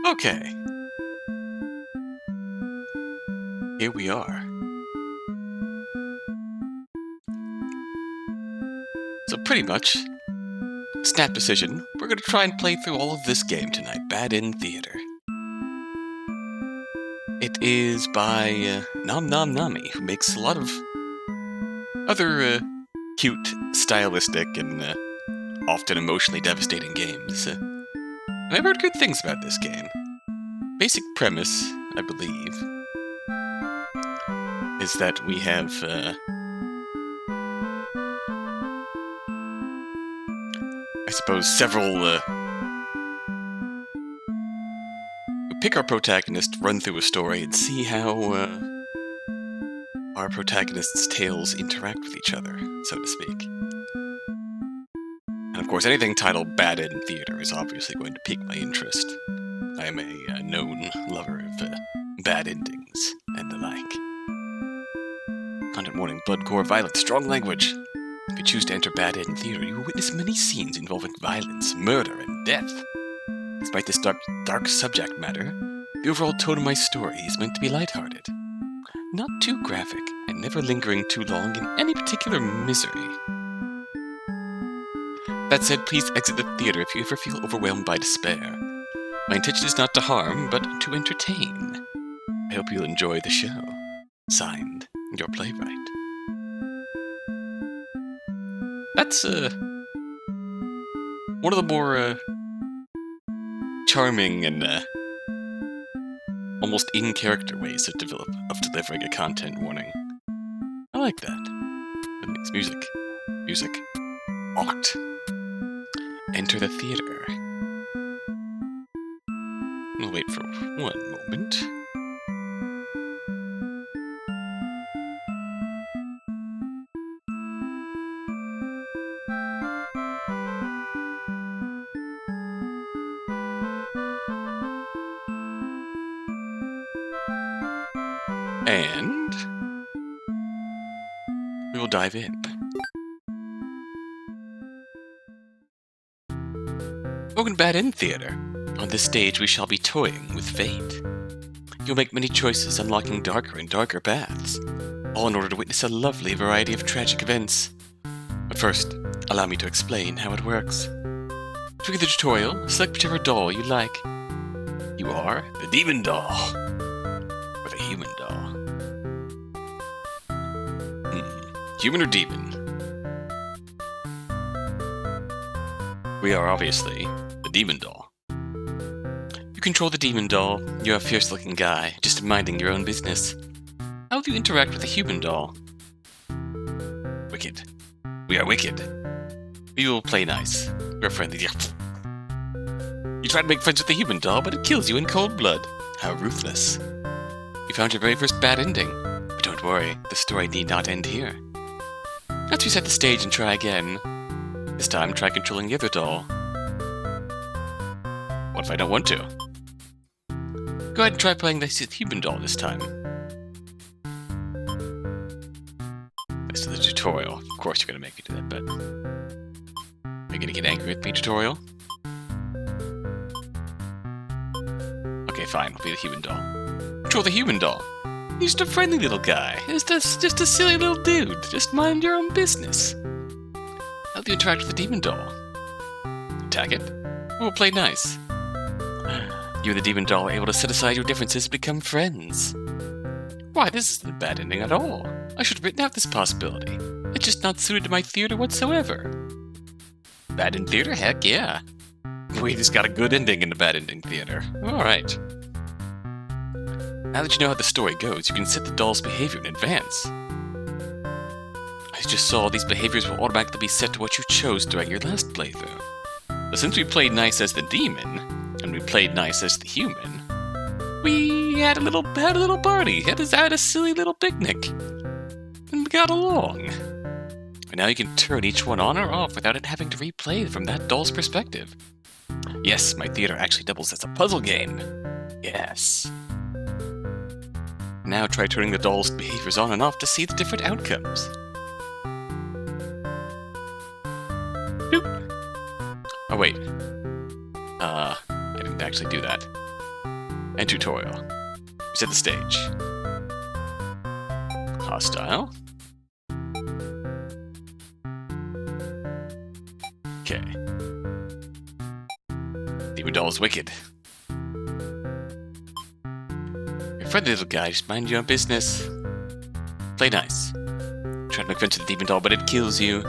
Okay. Here we are. So pretty much, snap decision, we're gonna try and play through all of this game tonight, Bad in Theater. It is by NomnomNami, who makes a lot of other cute, stylistic, and often emotionally devastating games. And I've heard good things about this game. Basic premise, I believe, is that we have I suppose several we pick our protagonist, run through a story, and see how our protagonists' tales interact with each other, so to speak. And of course, anything titled Bad in Theater is obviously going to pique my interest. I am a known lover of bad endings and the like. Content warning: blood, gore, violence, strong language. If you choose to enter Bad in Theater, you will witness many scenes involving violence, murder, and death. Despite this dark subject matter, the overall tone of my story is meant to be lighthearted. Not too graphic, and never lingering too long in any particular misery. That said, please exit the theater if you ever feel overwhelmed by despair. My intention is not to harm, but to entertain. I hope you'll enjoy the show. Signed, your playwright. That's one of the more charming and almost in-character ways of delivering a content warning. I like that. It makes music. Music. Art. Enter the theater. We'll wait for one moment. And we will dive in. Welcome to Bad in Theater. On this stage, we shall be toying with fate. You'll make many choices, unlocking darker and darker paths, all in order to witness a lovely variety of tragic events. But first, allow me to explain how it works. To begin the tutorial, select whichever doll you like. You are the demon doll. Or the human doll. Human or demon? We are obviously the demon doll. You control the demon doll. You're a fierce-looking guy, just minding your own business. How will you interact with the human doll? Wicked. We are wicked. We will play nice. We're friendly. You try to make friends with the human doll, but it kills you in cold blood. How ruthless. You found your very first bad ending. But don't worry, the story need not end here. Let's reset the stage and try again. This time, try controlling the other doll. What if I don't want to? Go ahead and try playing the human doll this time. This is the tutorial. Of course you're gonna make me do that, but... Are you gonna get angry with me, tutorial? Okay, fine. I'll be the human doll. Control the human doll. He's just a friendly little guy. He's just a silly little dude. Just mind your own business. How do you interact with the demon doll? Attack it? We'll play nice. You and the demon doll are able to set aside your differences and become friends. Why, this isn't a bad ending at all. I should have written out this possibility. It's just not suited to my theater whatsoever. Bad in theater? Heck yeah. We just got a good ending in the bad ending theater. Alright. Now that you know how the story goes, you can set the doll's behavior in advance. As you just saw, these behaviors will automatically be set to what you chose during your last playthrough. But since we played nice as the demon, and we played nice as the human, we had a little party, had a silly little picnic, and we got along. And now you can turn each one on or off without it having to replay from that doll's perspective. Yes, my theater actually doubles as a puzzle game. Yes. Now try turning the doll's behaviors on and off to see the different outcomes. Boop. Oh wait. I didn't actually do that. and tutorial. Set the stage. Hostile. Okay. Demon doll is wicked. Your friendly little guy, just mind your own business. Play nice. Try to make friends with the demon doll, but it kills you.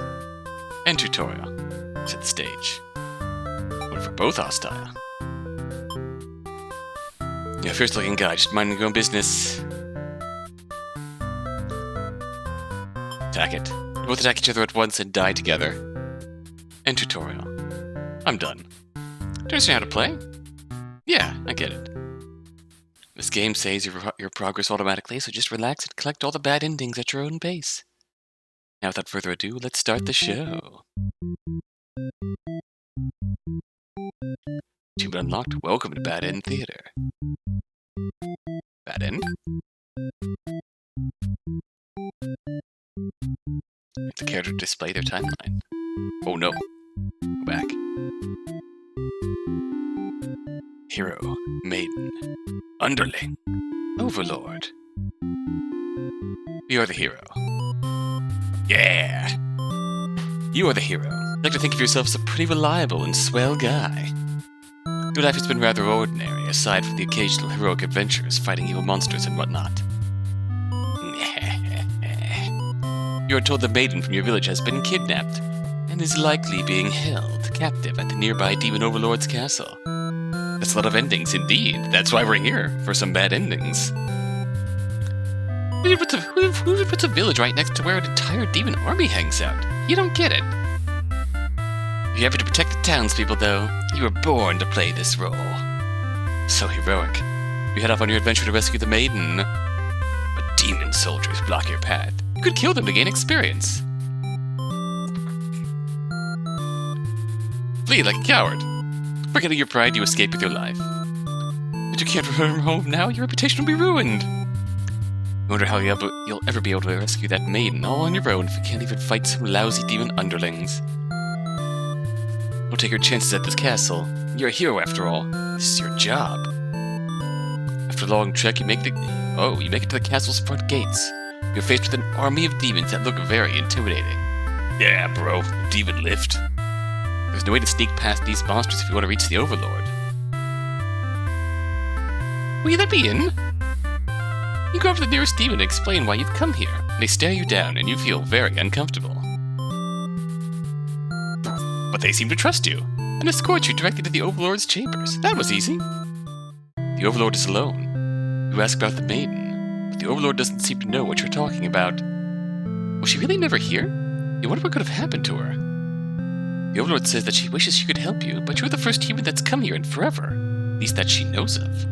End tutorial. Set the stage. What for both hostile? Yeah, fierce looking guy, just minding your own business. Attack it. You both attack each other at once and die together. End tutorial. I'm done. Do you understand how to play? Yeah, I get it. This game saves your progress automatically, so just relax and collect all the bad endings at your own pace. Now, without further ado, let's start the show. Achievement unlocked. Welcome to Bad End Theater. Bad End? Let the character display their timeline. Oh no. Go back. Hero, maiden, underling, overlord. You are the hero. Yeah! You are the hero. You like to think of yourself as a pretty reliable and swell guy. Your life has been rather ordinary, aside from the occasional heroic adventures fighting evil monsters and whatnot. You are told the maiden from your village has been kidnapped, and is likely being held captive at the nearby demon overlord's castle. That's a lot of endings, indeed. That's why we're here, for some bad endings. Who puts a village right next to where an entire demon army hangs out? You don't get it. If you have to protect the townspeople, though, you were born to play this role. So heroic. You head off on your adventure to rescue the maiden, but demon soldiers block your path. You could kill them to gain experience. Flee like a coward. Forgetting your pride, you escape with your life. But you can't return home now, your reputation will be ruined. I wonder how you'll ever be able to rescue that maiden all on your own if you can't even fight some lousy demon underlings. Don't take your chances at this castle. You're a hero after all. This is your job. After a long trek, you make it to the castle's front gates. You're faced with an army of demons that look very intimidating. Yeah, bro, demon lift. There's no way to sneak past these monsters if you want to reach the overlord. Will you let me in? You go up to the nearest demon and explain why you've come here. They stare you down and you feel very uncomfortable. But they seem to trust you, and escort you directly to the overlord's chambers. That was easy. The overlord is alone. You ask about the maiden, but the overlord doesn't seem to know what you're talking about. Was she really never here? You wonder what could have happened to her. The overlord says that she wishes she could help you, but you're the first human that's come here in forever. At least that she knows of.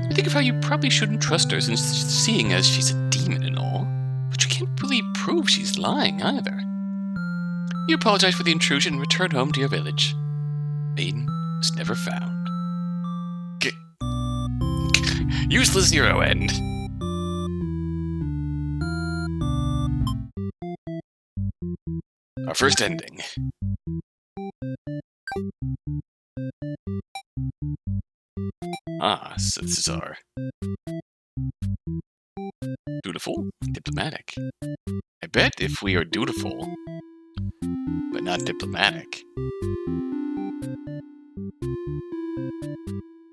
You think of how you probably shouldn't trust her, since seeing as she's a demon and all, but you can't really prove she's lying either. You apologize for the intrusion and return home to your village. Maiden was never found. Useless hero end. Our first ending. Ah, so this is our dutiful, diplomatic. I bet if we are dutiful, but not diplomatic,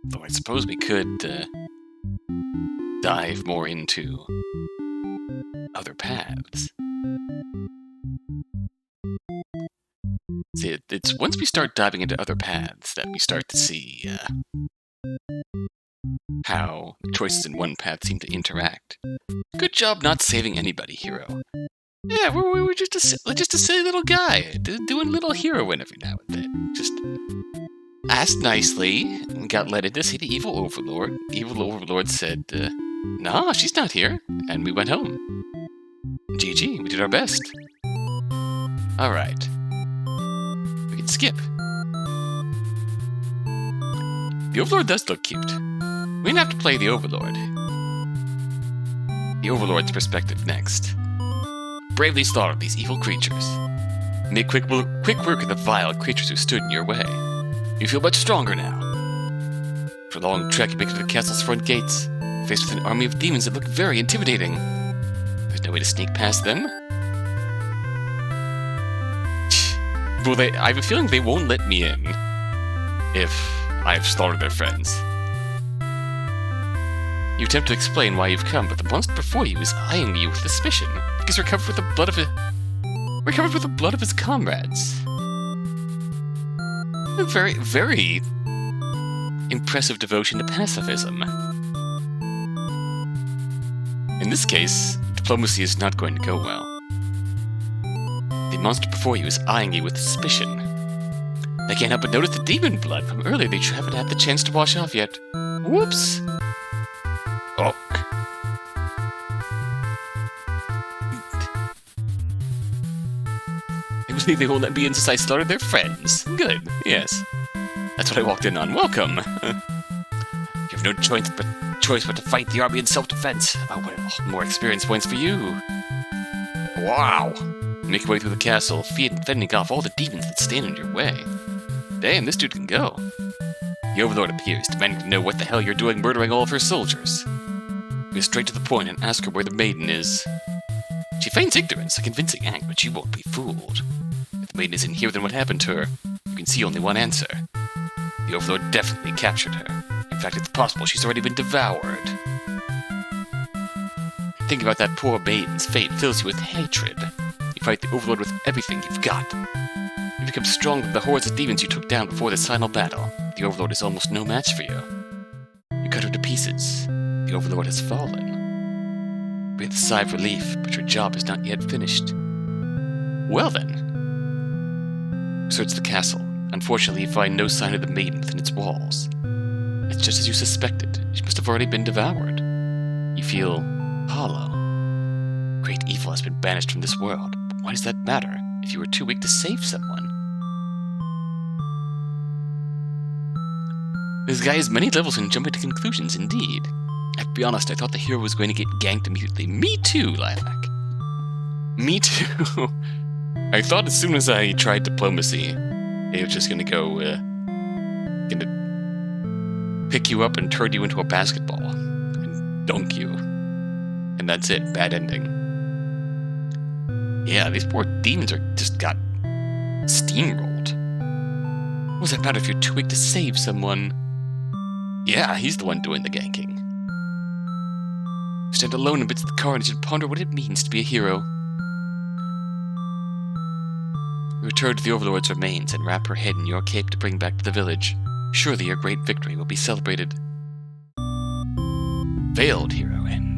though I suppose we could dive more into other paths. See, it's once we start diving into other paths that we start to see how choices in one path seem to interact. Good job not saving anybody, hero. Yeah, we were just a silly little guy doing little heroine every now and then. Just asked nicely and got led in to see the evil overlord. The evil overlord said, "Nah, she's not here," and we went home. GG, we did our best. All right. Skip. The overlord does look cute. We didn't have to play the overlord. The overlord's perspective next. Bravely slaughter these evil creatures. Make quick work of the vile creatures who stood in your way. You feel much stronger now. For a long trek, you make it to the castle's front gates, faced with an army of demons that look very intimidating. There's no way to sneak past them. Well, I have a feeling they won't let me in if I've slaughtered their friends. You attempt to explain why you've come, but the monster before you is eyeing you with suspicion, because you're covered with the blood of his comrades. A very, very impressive devotion to pacifism. In this case, diplomacy is not going to go well. The monster before you is eyeing you with suspicion. They can't help but notice the demon blood from earlier that you haven't had the chance to wash off yet. Whoops! Oh. They won't let me in since I slaughtered their friends. Good, yes. That's what I walked in on. Welcome! You have no choice but to fight the army in self-defense. Oh, well, more experience points for you. Wow! You make your way through the castle, fending off all the demons that stand in your way. Damn, this dude can go. The overlord appears, demanding to know what the hell you're doing murdering all of her soldiers. Go straight to the point and ask her where the maiden is. She feigns ignorance, a convincing act, but you won't be fooled. If the maiden isn't here, then what happened to her? You can see only one answer. The overlord definitely captured her. In fact, it's possible she's already been devoured. Thinking about that poor maiden's fate fills you with hatred. You fight the overlord with everything you've got. You become stronger than the hordes of demons you took down before this final battle. The overlord is almost no match for you. You cut her to pieces. The overlord has fallen. Breathe a sigh of relief, but your job is not yet finished. Well then. Search the castle. Unfortunately, you find no sign of the maiden within its walls. It's just as you suspected. She must have already been devoured. You feel hollow. Great evil has been banished from this world. But why does that matter if you were too weak to save someone? This guy has many levels and jumping to conclusions, indeed. I have to be honest, I thought the hero was going to get ganked immediately. Me too, Lilac. Me too. I thought as soon as I tried diplomacy, it was just gonna go, gonna pick you up and turn you into a basketball. And dunk you. And that's it. Bad ending. Yeah, these poor demons just got steamrolled. What does that matter if you're too weak to save someone? Yeah, he's the one doing the ganking. Stand alone amidst the carnage and ponder what it means to be a hero. Return to the overlord's remains and wrap her head in your cape to bring back to the village. Surely your great victory will be celebrated. Veiled heroine.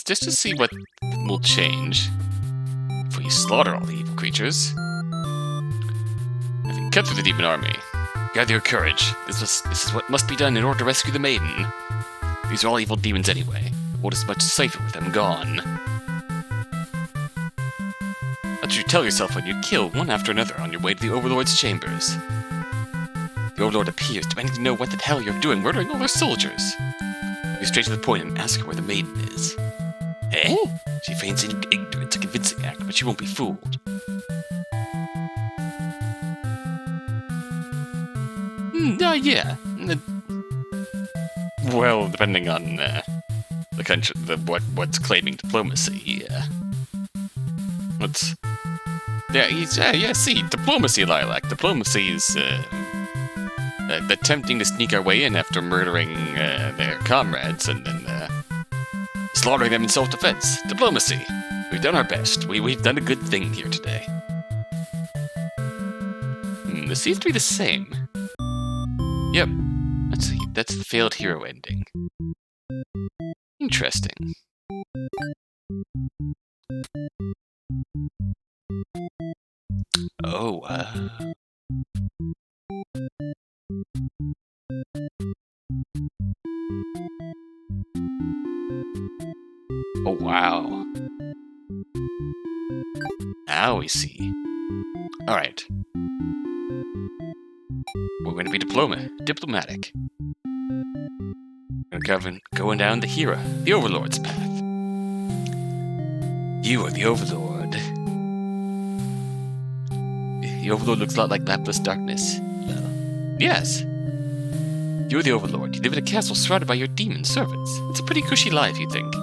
Just to see what will change if we slaughter all the evil creatures. Having cut through the demon army, gather your courage. This is what must be done in order to rescue the maiden. These are all evil demons anyway. The world is much safer with them gone. That's what you tell yourself when you kill one after another on your way to the overlord's chambers. The overlord appears, demanding to know what the hell you're doing murdering all their soldiers. Go straight to the point and ask her where the maiden is. Eh? She feigns ignorance, a convincing act, but she won't be fooled. Yeah. Well, depending on the country, what's claiming diplomacy. See, diplomacy, Lilac. Diplomacy is attempting to sneak our way in after murdering their comrades and then slaughtering them in self-defense. Diplomacy. We've done our best. We've done a good thing here today. This seems to be the same. Yep. Let's see. That's the failed hero ending. Interesting. Oh, Oh, wow. Now we see. Alright. We're going to be diplomatic. going down the overlord's path. You are the overlord. The overlord looks a lot like lapless darkness. Well, yes. You're the overlord. You live in a castle surrounded by your demon servants. It's a pretty cushy life, you think.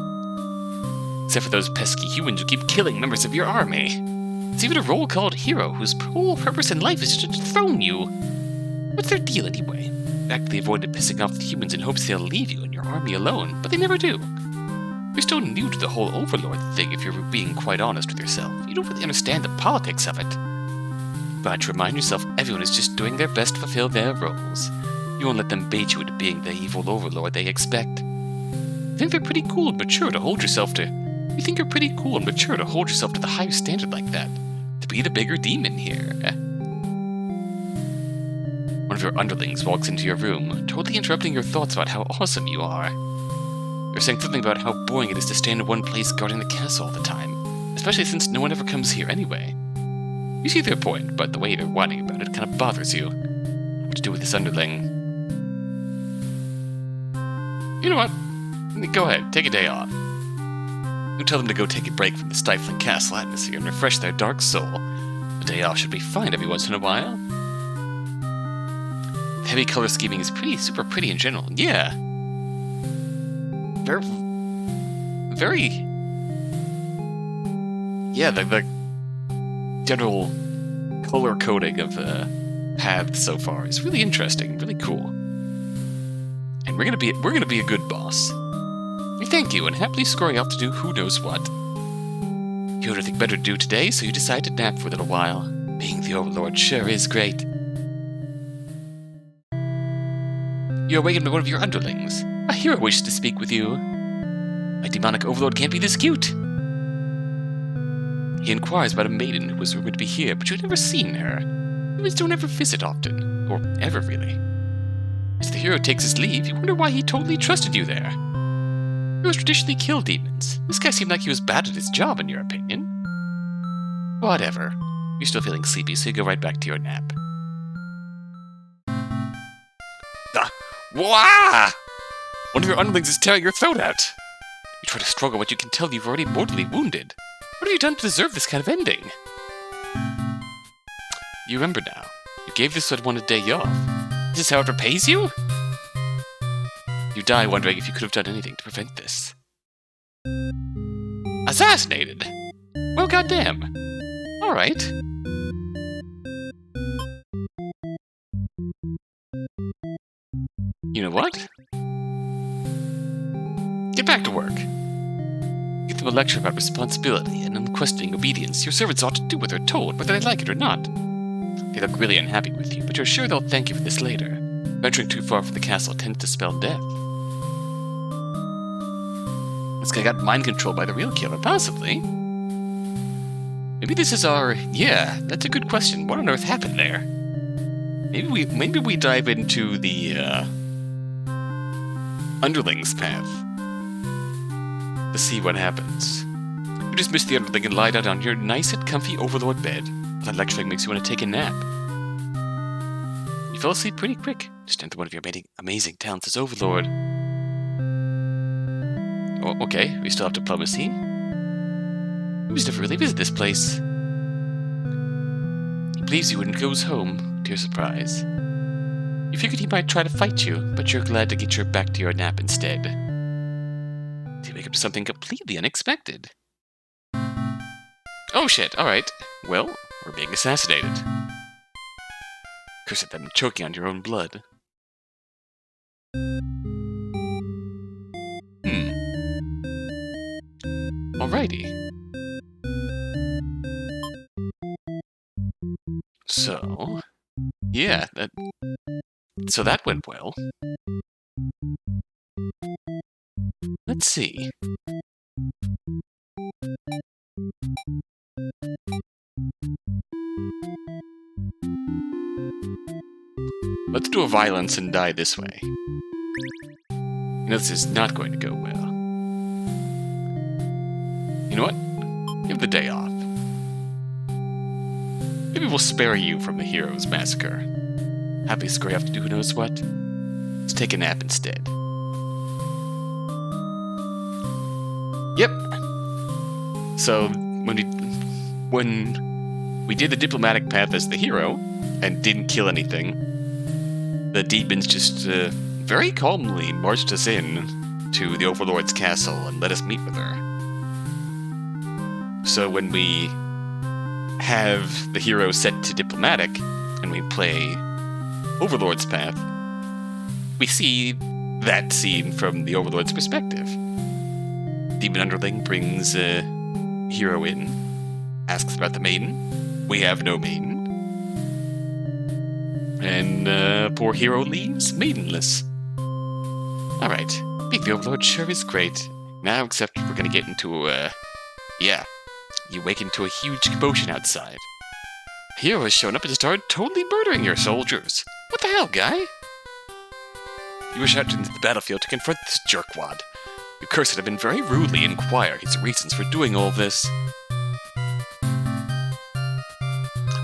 Except for those pesky humans who keep killing members of your army. It's even a role called hero whose whole purpose in life is to dethrone you. What's their deal anyway? In fact, they avoided pissing off the humans in hopes they'll leave you and your army alone, but they never do. You're still new to the whole overlord thing if you're being quite honest with yourself. You don't really understand the politics of it. But to remind yourself, everyone is just doing their best to fulfill their roles. You won't let them bait you into being the evil overlord they expect. You think they're pretty cool and mature to hold yourself to... You think you're pretty cool and mature to hold yourself to the higher standard like that. To be the bigger demon here. One of your underlings walks into your room, totally interrupting your thoughts about how awesome you are. You're saying something about how boring it is to stand in one place guarding the castle all the time, especially since no one ever comes here anyway. You see their point, but the way they're whining about it kind of bothers you. What to do with this underling? You know what? Go ahead, take a day off. You tell them to go take a break from the stifling castle atmosphere and refresh their dark soul. A day off should be fine every once in a while. The heavy color scheming is super pretty in general. Yeah. Very... Yeah, the general color coding of the paths so far is really interesting, really cool. And we're gonna be a good boss. We thank you and happily scurry off to do who knows what. You had nothing better to do today, so you decide to nap for a little while. Being the overlord sure is great. You're awakened by one of your underlings. A hero wishes to speak with you. My demonic overlord can't be this cute. He inquires about a maiden who was rumored to be here, but you've never seen her. Humans don't ever visit often, or ever really. As the hero takes his leave, you wonder why he totally trusted you there. Heroes traditionally kill demons. This guy seemed like he was bad at his job, in your opinion. Whatever. You're still feeling sleepy, so you go right back to your nap. Wah! One of your underlings is tearing your throat out. You try to struggle, but you can tell you've already mortally wounded. What have you done to deserve this kind of ending? You remember now. You gave this one a day off. Is this how it repays you? You die wondering if you could have done anything to prevent this. Assassinated? Well, goddamn. Alright. You know what? Get back to work. Give them a lecture about responsibility and unquestioning obedience your servants ought to do what they're told, whether they like it or not. They look really unhappy with you, but you're sure they'll thank you for this later. Venturing too far from the castle tends to spell death. This guy got mind controlled by the real killer, possibly. Maybe this is our... Yeah, that's a good question. What on earth happened there? Maybe we dive into the, underling's path. To see what happens. You dismiss the underling and lie down on your nice and comfy overlord bed. That lecturing makes you want to take a nap. You fell asleep pretty quick. Just enter one of your amazing talents as overlord. Oh, okay, we still have diplomacy. We must never really visit this place. He believes you and goes home, to your surprise. You figured he might try to fight you, but you're glad to get back to your nap instead. You wake up to something completely unexpected. Oh shit, alright. Well, we're being assassinated. Curse at them, choking on your own blood. Alrighty. So... Yeah, so that went well. Let's see. Let's do a violence and die this way. You know, this is not going to go well. You know what? Give the day off. Maybe we'll spare you from the hero's massacre. Happy scurry off to do who knows what. Let's take a nap instead. Yep. So, when we did the diplomatic path as the hero, and didn't kill anything, the demons just very calmly marched us in to the Overlord's castle and let us meet with her. So when we have the hero set to diplomatic, and we play Overlord's path, we see that scene from the Overlord's perspective. Demon Underling brings hero in, asks about the maiden. We have no maiden. And poor hero leaves maidenless. Alright, being the Overlord sure is great. Now, except we're gonna get into yeah, you wake into a huge commotion outside. A hero has shown up and started totally murdering your soldiers. What the hell, guy? You rush out into the battlefield to confront this jerkwad. You curse at him and very rudely inquire his reasons for doing all this.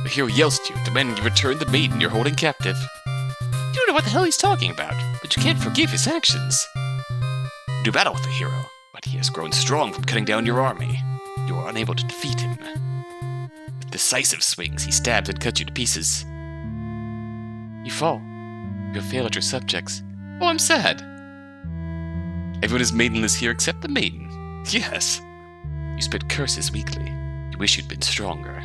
The hero yells at you, demanding you return the maiden you're holding captive. You don't know what the hell he's talking about, but you can't forgive his actions. You do battle with the hero, but he has grown strong from cutting down your army. You are unable to defeat him. With decisive swings, he stabs and cuts you to pieces. You fall. You have failed at your subjects. Oh, I'm sad. Everyone is maidenless here except the maiden. Yes. You spit curses weakly. You wish you'd been stronger.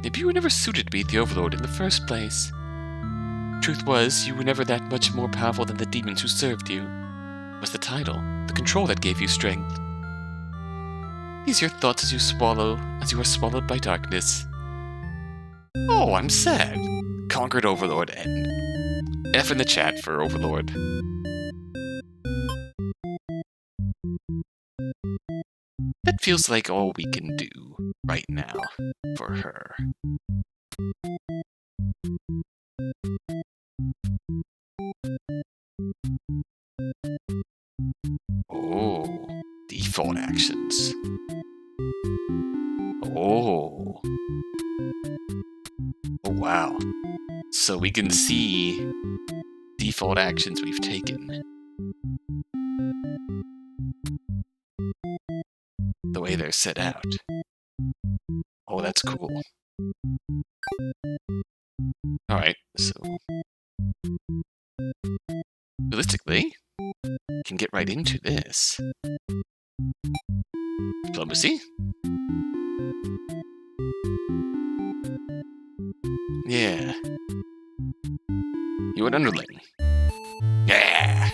Maybe you were never suited to be the Overlord in the first place. Truth was, you were never that much more powerful than the demons who served you. It was the title, the control that gave you strength. These are your thoughts as you are swallowed by darkness. Oh, I'm sad. Conquered Overlord N. F in the chat for Overlord. That feels like all we can do right now for her. Oh, default actions. Oh. Oh, wow. So we can see default actions we've taken. The way they're set out. Oh, that's cool. Alright, so... realistically, we can get right into this. Diplomacy? Yeah. You an underling? Yeah!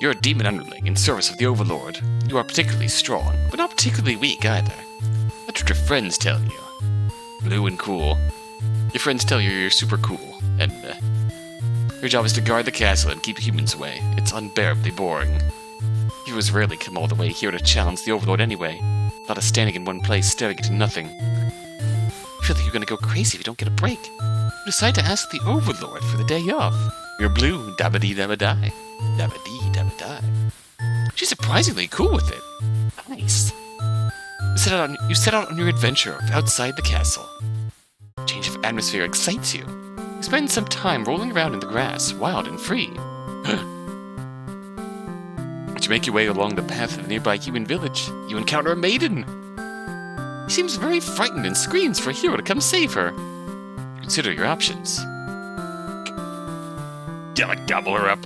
You're a demon underling in service of the Overlord. You are particularly strong, but not particularly weak either. That's what your friends tell you. Blue and cool. Your friends tell you you're super cool, and your job is to guard the castle and keep humans away. It's unbearably boring. Heroes rarely come all the way here to challenge the Overlord anyway. Not us standing in one place staring into nothing. You feel like you're gonna go crazy if you don't get a break. You decide to ask the Overlord for the day off. You're blue, dabba-dee-dabba-die. Dabba-dee-dabba-die. She's surprisingly cool with it. Nice. You set out on your adventure outside the castle. Change of atmosphere excites you. You spend some time rolling around in the grass, wild and free. As you make your way along the path of the nearby human village, you encounter a maiden. She seems very frightened and screams for a hero to come save her. You consider your options. Gobble her up.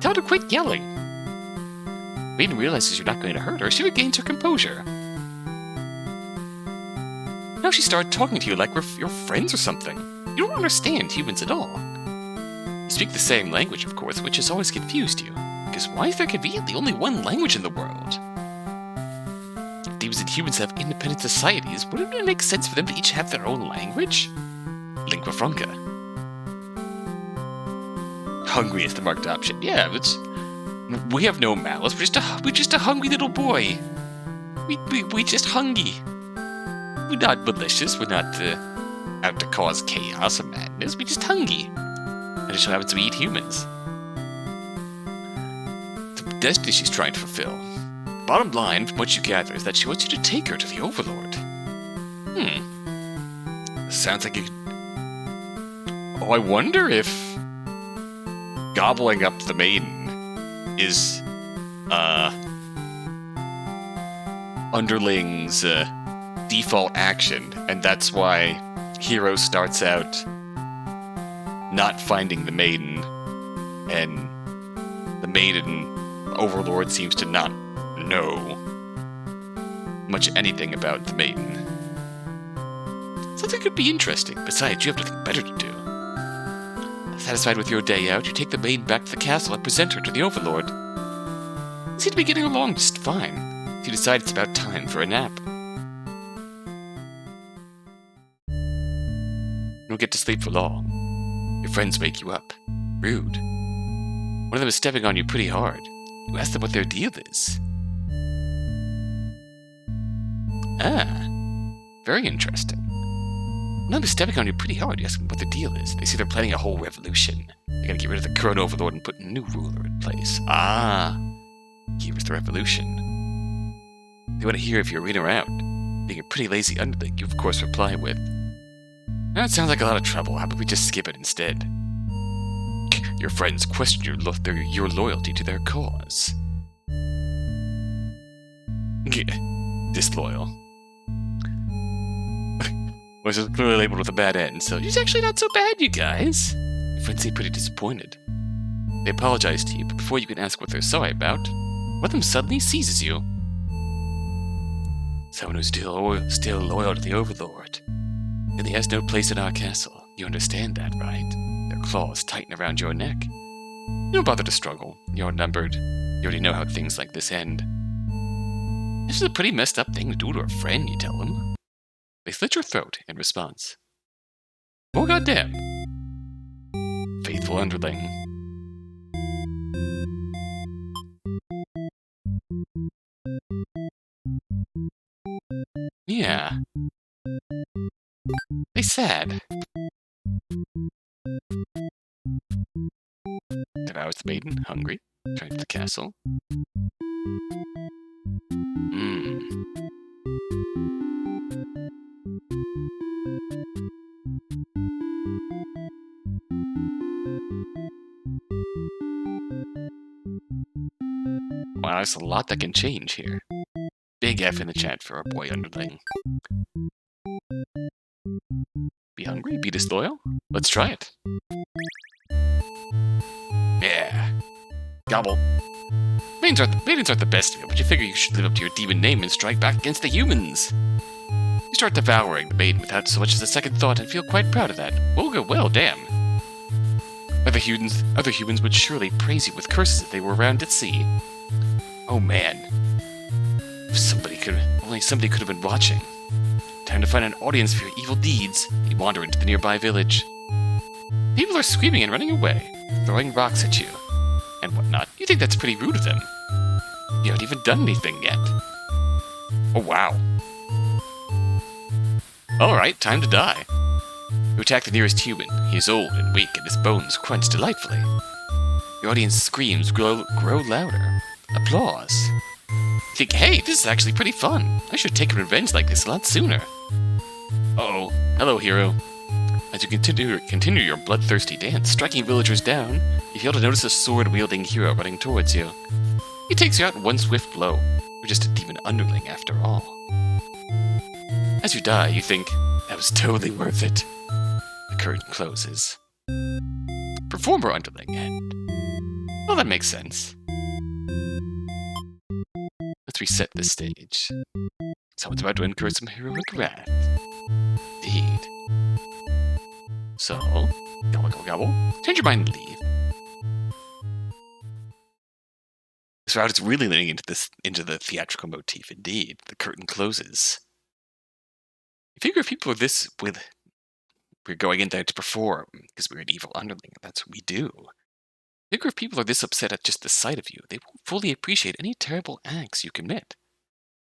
Tell her to quit yelling. Maiden realizes you're not going to hurt her. She regains her composure. Now she started talking to you like we're your friends or something. You don't understand humans at all. You speak the same language, of course, which has always confused you. Because why is there conveniently only one language in the world? If demons and humans have independent societies, wouldn't it make sense for them to each have their own language? Lingua franca. Hungry is the marked option. Yeah, we have no malice. We're just a hungry little boy. We just hungry. We're not malicious. We're not out to cause chaos or madness. We're just hungry. And it so happens we eat humans. The destiny she's trying to fulfill. Bottom line, from what you gather, is that she wants you to take her to the Overlord. Sounds like you... Oh, I wonder if gobbling up the maiden is underling's default action, and that's why Hero starts out not finding the maiden, and the maiden overlord seems to not know much anything about the maiden. Something could be interesting. Besides, you have nothing better to do. Satisfied with your day out, you take the maiden back to the castle and present her to the overlord. You seem to be getting along just fine. So you decide it's about time for a nap. You don't get to sleep for long. Your friends wake you up. Rude. One of them is stepping on you pretty hard. You ask them what their deal is. Ah, very interesting. One of them is stepping on you pretty hard. You ask them what their deal is. They say they're planning a whole revolution. They gotta get rid of the current overlord and put a new ruler in place. Ah, here's the revolution. They want to hear if you're in or out. Being a pretty lazy underling, you of course reply with, "That sounds like a lot of trouble. How about we just skip it instead?" Your friends question your loyalty to their cause. Disloyal. Was clearly labeled with a bad end, so he's actually not so bad, you guys. Your friends seem pretty disappointed. They apologize to you, but before you can ask what they're sorry about, one of them suddenly seizes you. Someone who's still loyal to the overlord. And he has no place in our castle. You understand that, right? Their claws tighten around your neck. You don't bother to struggle. You're outnumbered. You already know how things like this end. This is a pretty messed up thing to do to a friend, you tell them. They slit your throat in response. Oh goddamn. Faithful underling. Yeah. They sad. Devours the maiden, hungry, trying to the castle. Wow, there's a lot that can change here. Big F in the chat for our boy underling. Be hungry? Be disloyal? Let's try it. Yeah. Gobble. Maidens aren't the best of you, but you figure you should live up to your demon name and strike back against the humans. You start devouring the maiden without so much as a second thought and feel quite proud of that. Well, damn. Other humans would surely praise you with curses if they were around at sea. Oh man. If only somebody could have been watching. Time to find an audience for your evil deeds. You wander into the nearby village. People are screaming and running away, throwing rocks at you, and whatnot. You think that's pretty rude of them. You haven't even done anything yet. Oh wow. Alright, time to die. You attack the nearest human. He is old and weak, and his bones crunch delightfully. Your audience screams grow louder. Applause. You think, hey, this is actually pretty fun. I should take revenge like this a lot sooner. Uh-oh. Hello, hero. As you continue your bloodthirsty dance, striking villagers down, you fail to notice a sword-wielding hero running towards you. He takes you out in one swift blow. You're just a demon underling after all. As you die, you think, that was totally worth it. The curtain closes. Performer underling end. Well, that makes sense. Let's reset this stage. Someone's about to incur some heroic wrath. Indeed. So, gobble. Change your mind and leave. This route is really leaning into the theatrical motif. Indeed, the curtain closes. You figure if people are we're going in there to perform because we're an evil underling, and that's what we do. Figure if people are this upset at just the sight of you, they won't fully appreciate any terrible acts you commit.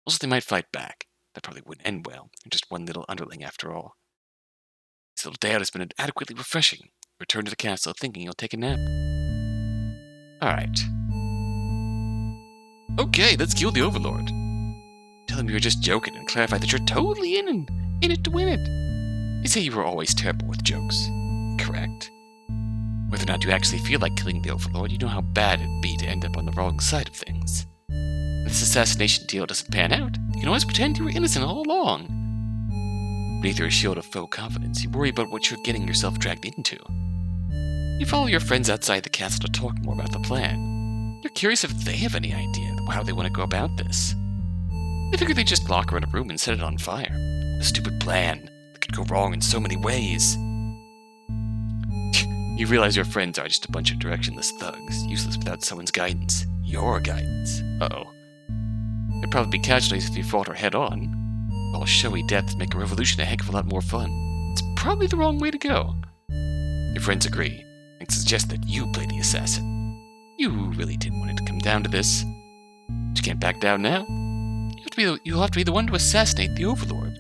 Also, they might fight back. That probably wouldn't end well. You're just one little underling after all. This little day out has been adequately refreshing. Return to the castle thinking you'll take a nap. Alright. Okay, let's kill the overlord. Tell him you were just joking and clarify that you're totally in it to win it. They say you were always terrible with jokes. Correct. With Whether or not you actually feel like killing the Overlord, you know how bad it'd be to end up on the wrong side of things. If this assassination deal doesn't pan out, you can always pretend you were innocent all along. Beneath your shield of faux confidence, you worry about what you're getting yourself dragged into. You follow your friends outside the castle to talk more about the plan. You're curious if they have any idea of how they want to go about this. They figure they'd just lock her in a room and set it on fire. A stupid plan that could go wrong in so many ways. You realize your friends are just a bunch of directionless thugs, useless without someone's guidance. Your guidance. Uh-oh. There'd probably be casualties if you fought her head-on. While showy deaths make a revolution a heck of a lot more fun. It's probably the wrong way to go. Your friends agree, and suggest that you play the assassin. You really didn't want it to come down to this. But you can't back down now. You'll have to be the one to assassinate the Overlord.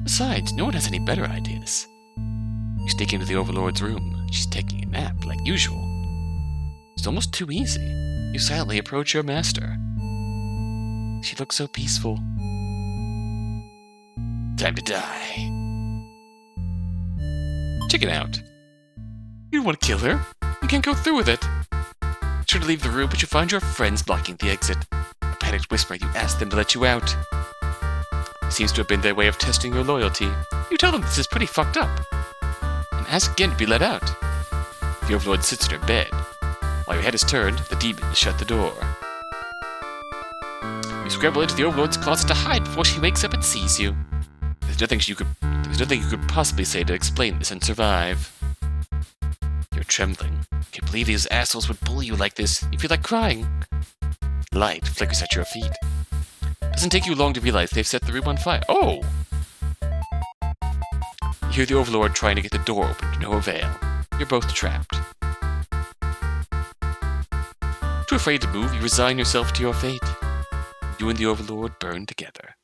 Besides, no one has any better ideas. You sneak into the Overlord's room. She's taking a nap, like usual. It's almost too easy. You silently approach your master. She looks so peaceful. Time to die. Check it out. You don't want to kill her. You can't go through with it. Try to leave the room, but you find your friends blocking the exit. A panicked whisper, you ask them to let you out. It seems to have been their way of testing your loyalty. You tell them this is pretty fucked up. And ask again to be let out. The Overlord sits in her bed. While your head is turned, the demon has shut the door. You scramble into the Overlord's closet to hide before she wakes up and sees you. There's nothing you could possibly say to explain this and survive. You're trembling. Can't believe these assholes would bully you like this. You feel like crying. Light flickers at your feet. Doesn't take you long to realize they've set the room on fire. Oh! You hear the Overlord trying to get the door open to no avail. You're both trapped. Too afraid to move, you resign yourself to your fate. You and the Overlord burn together.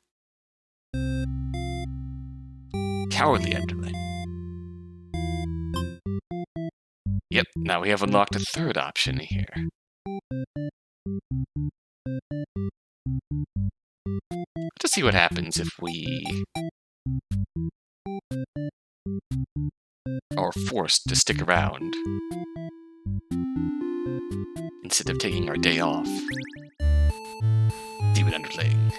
Cowardly underling. Yep, now we have unlocked a third option here. Let's see what happens if we are forced to stick around instead of taking our day off. Demon underling.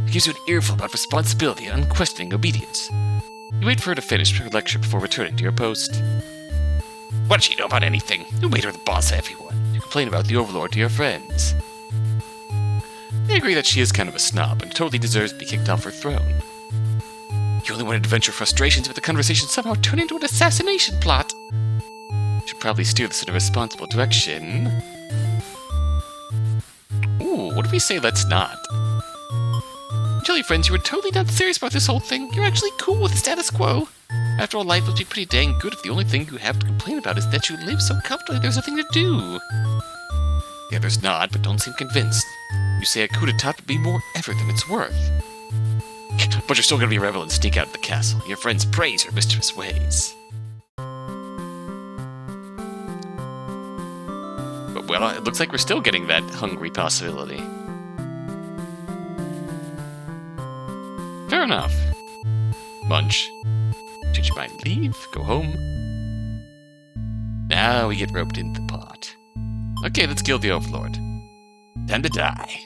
It gives you an earful about responsibility and unquestioning obedience. You wait for her to finish her lecture before returning to your post. What does she know about anything? You made her the boss of everyone. You complain about the Overlord to your friends. They agree that she is kind of a snob and totally deserves to be kicked off her throne. You only wanted to vent your frustrations, but the conversation somehow turned into an assassination plot. You should probably steer this in a responsible direction. Ooh, what if we say let's not? Tell your friends you were totally not serious about this whole thing. You're actually cool with the status quo. After all, life must be pretty dang good if the only thing you have to complain about is that you live so comfortably there's nothing to do. The others nod, but don't seem convinced. You say a coup d'etat would be more effort than it's worth. But you're still gonna be a rebel and sneak out of the castle. Your friends praise her mischievous ways. But, well, it looks like we're still getting that hungry possibility. Fair enough. Munch. Change your mind, leave, go home. Now we get roped into the pot. Okay, let's kill the Overlord. Time to die.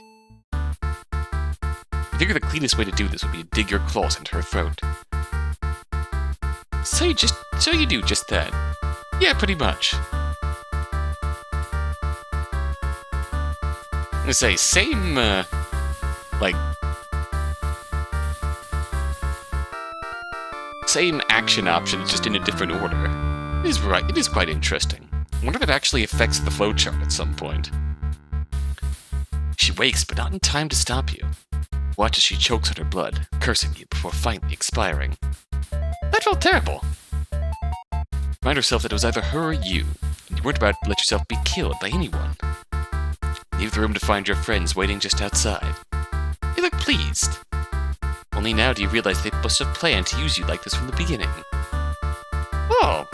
I figure the cleanest way to do this would be to dig your claws into her throat. So you do just that. Yeah, pretty much. I'm gonna say, same, same action options, just in a different order. It is right. It is quite interesting. I wonder if it actually affects the flowchart at some point. She wakes, but not in time to stop you. Watch as she chokes on her blood, cursing you before finally expiring. That felt terrible. Remind herself that it was either her or you, and you weren't about to let yourself be killed by anyone. Leave the room to find your friends waiting just outside. They look pleased. Only now do you realize they must have planned to use you like this from the beginning. Oh,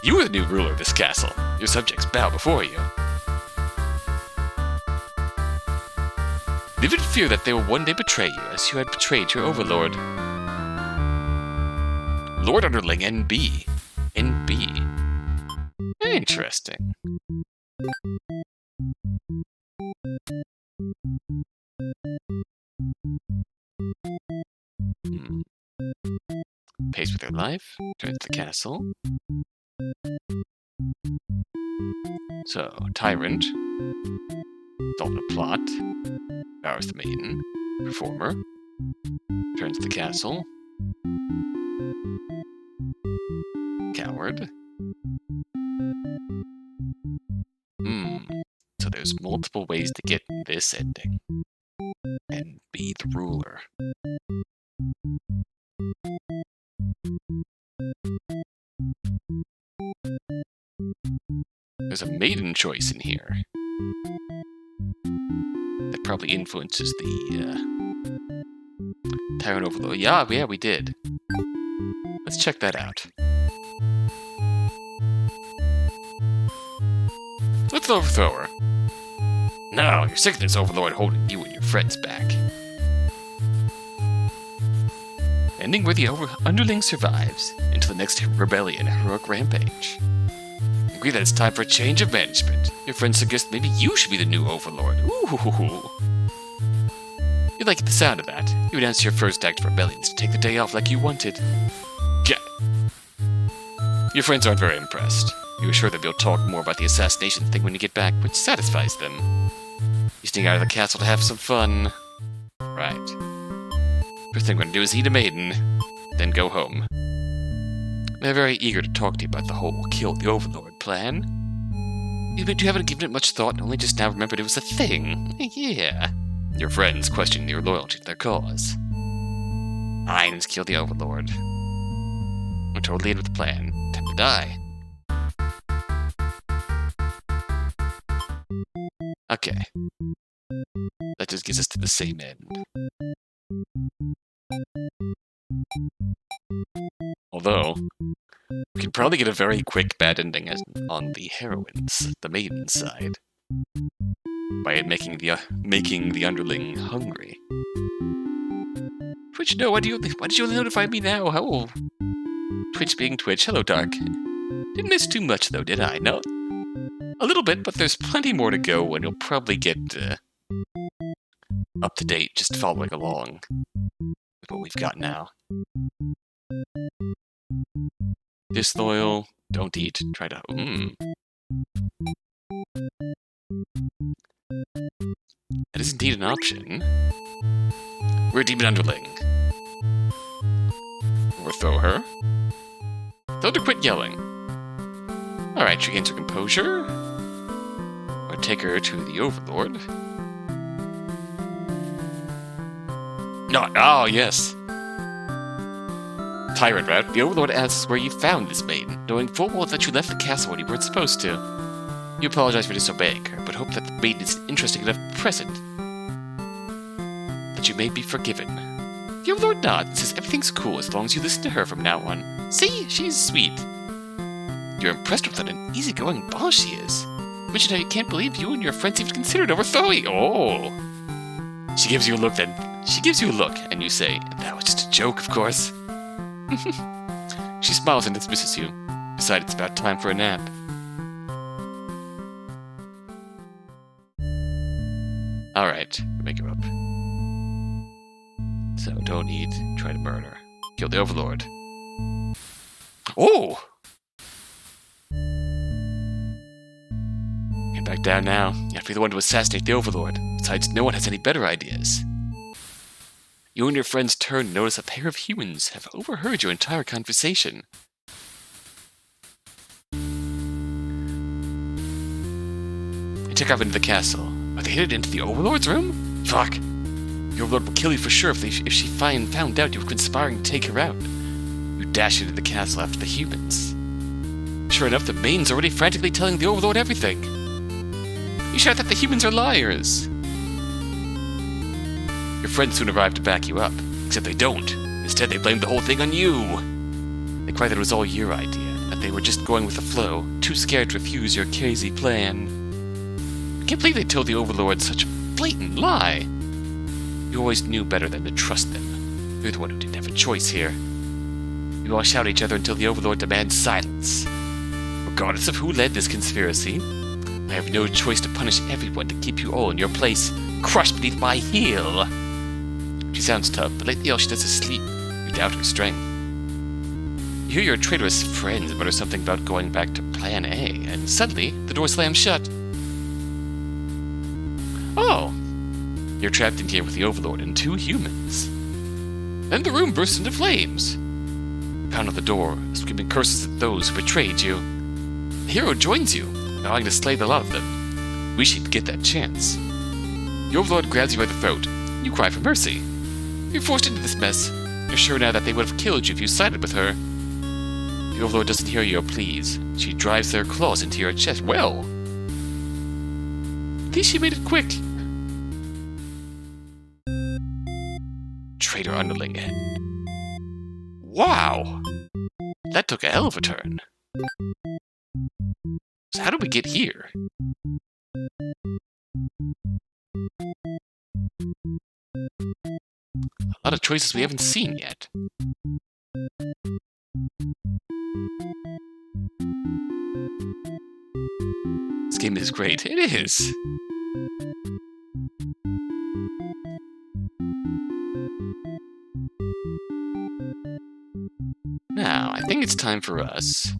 you are the new ruler of this castle. Your subjects bow before you. Live in fear that they will one day betray you, as you had betrayed your overlord. Lord Underling NB. NB. Interesting. Pays with their life, turns the castle. So, Tyrant, solved the plot, powers the maiden, performer, turns the castle, coward. So there's multiple ways to get this ending, and be the ruler. There's a maiden choice in here that probably influences the Tyrant Overlord. Yeah, we did. Let's check that out. Let's overthrow her. No, you're sick of this Overlord holding you and your friends back. Ending where the underling survives until the next rebellion heroic rampage. Agree that it's time for a change of management. Your friends suggest maybe you should be the new Overlord. Ooh. You like the sound of that. You announced your first act of rebellion is to take the day off like you wanted. Yeah. Your friends aren't very impressed. You assure them you'll talk more about the assassination thing when you get back, which satisfies them. You sneak out of the castle to have some fun. Right. First thing I'm going to do is eat a maiden, then go home. They're very eager to talk to you about the whole kill the Overlord plan. You haven't given it much thought and only just now remembered it was a thing. Yeah. Your friends question your loyalty to their cause. Fine, let's kill the Overlord. We're totally in with the plan. Time to die. Okay. That just gets us to the same end. Although, we can probably get a very quick bad ending on the heroines, the maiden side, by making the underling hungry. Twitch, no, why did you only notify me now? How? Twitch being Twitch. Hello, Dark. Didn't miss too much, though, did I? No? A little bit, but there's plenty more to go, and you'll probably get up to date just following along with what we've got now. Disloyal, don't eat, try to... That is indeed an option. We're a demon underling. Overthrow her. Tell her to quit yelling. Alright, she gains her composure. Or take her to the Overlord. No, oh, yes. Tyrant route. The Overlord asks where you found this maiden, knowing full well that you left the castle when you weren't supposed to. You apologize for disobeying her, but hope that the maiden is an interesting enough present that you may be forgiven. The Overlord nods and says everything's cool as long as you listen to her from now on. See? She's sweet. You're impressed with what an easygoing boss she is. Mention how you can't believe you and your friends even considered overthrowing. Oh! She gives you a look, and you say, that was just a joke, of course. She smiles and dismisses you. Decide it's about time for a nap. Alright, wake her up. So, don't eat, try to murder. Kill the Overlord. Oh! Get back down now. You have to be the one to assassinate the Overlord. Besides, no one has any better ideas. You and your friends turn and notice a pair of humans have overheard your entire conversation. They take off into the castle. Are they headed into the Overlord's room? Fuck! The Overlord will kill you for sure if she found out you were conspiring to take her out. You dash into the castle after the humans. Sure enough, the maiden's already frantically telling the Overlord everything. You shout that the humans are liars. Your friends soon arrive to back you up, except they don't. Instead, they blame the whole thing on you. They cry that it was all your idea, that they were just going with the flow, too scared to refuse your crazy plan. I can't believe they told the Overlord such a blatant lie. You always knew better than to trust them. You're the one who didn't have a choice here. You all shout at each other until the Overlord demands silence. Regardless of who led this conspiracy, I have no choice to punish everyone to keep you all in your place, crushed beneath my heel. She sounds tough, but lately all she does is sleep. You doubt her strength. You hear your traitorous friends mutter something about going back to Plan A, and suddenly, the door slams shut. Oh! You're trapped in here with the Overlord and 2 humans. Then the room bursts into flames. You pound on the door, screaming curses at those who betrayed you. The hero joins you, vowing to slay the lot of them, wishing to get that chance. The Overlord grabs you by the throat. You cry for mercy. You're forced into this mess. You're sure now that they would have killed you if you sided with her. The Overlord doesn't hear your pleas. She drives their claws into your chest. Well, at least she made it quick. Traitor underling. Wow! That took a hell of a turn. So how did we get here? A lot of choices we haven't seen yet. This game is great. It is! Now, I think it's time for us.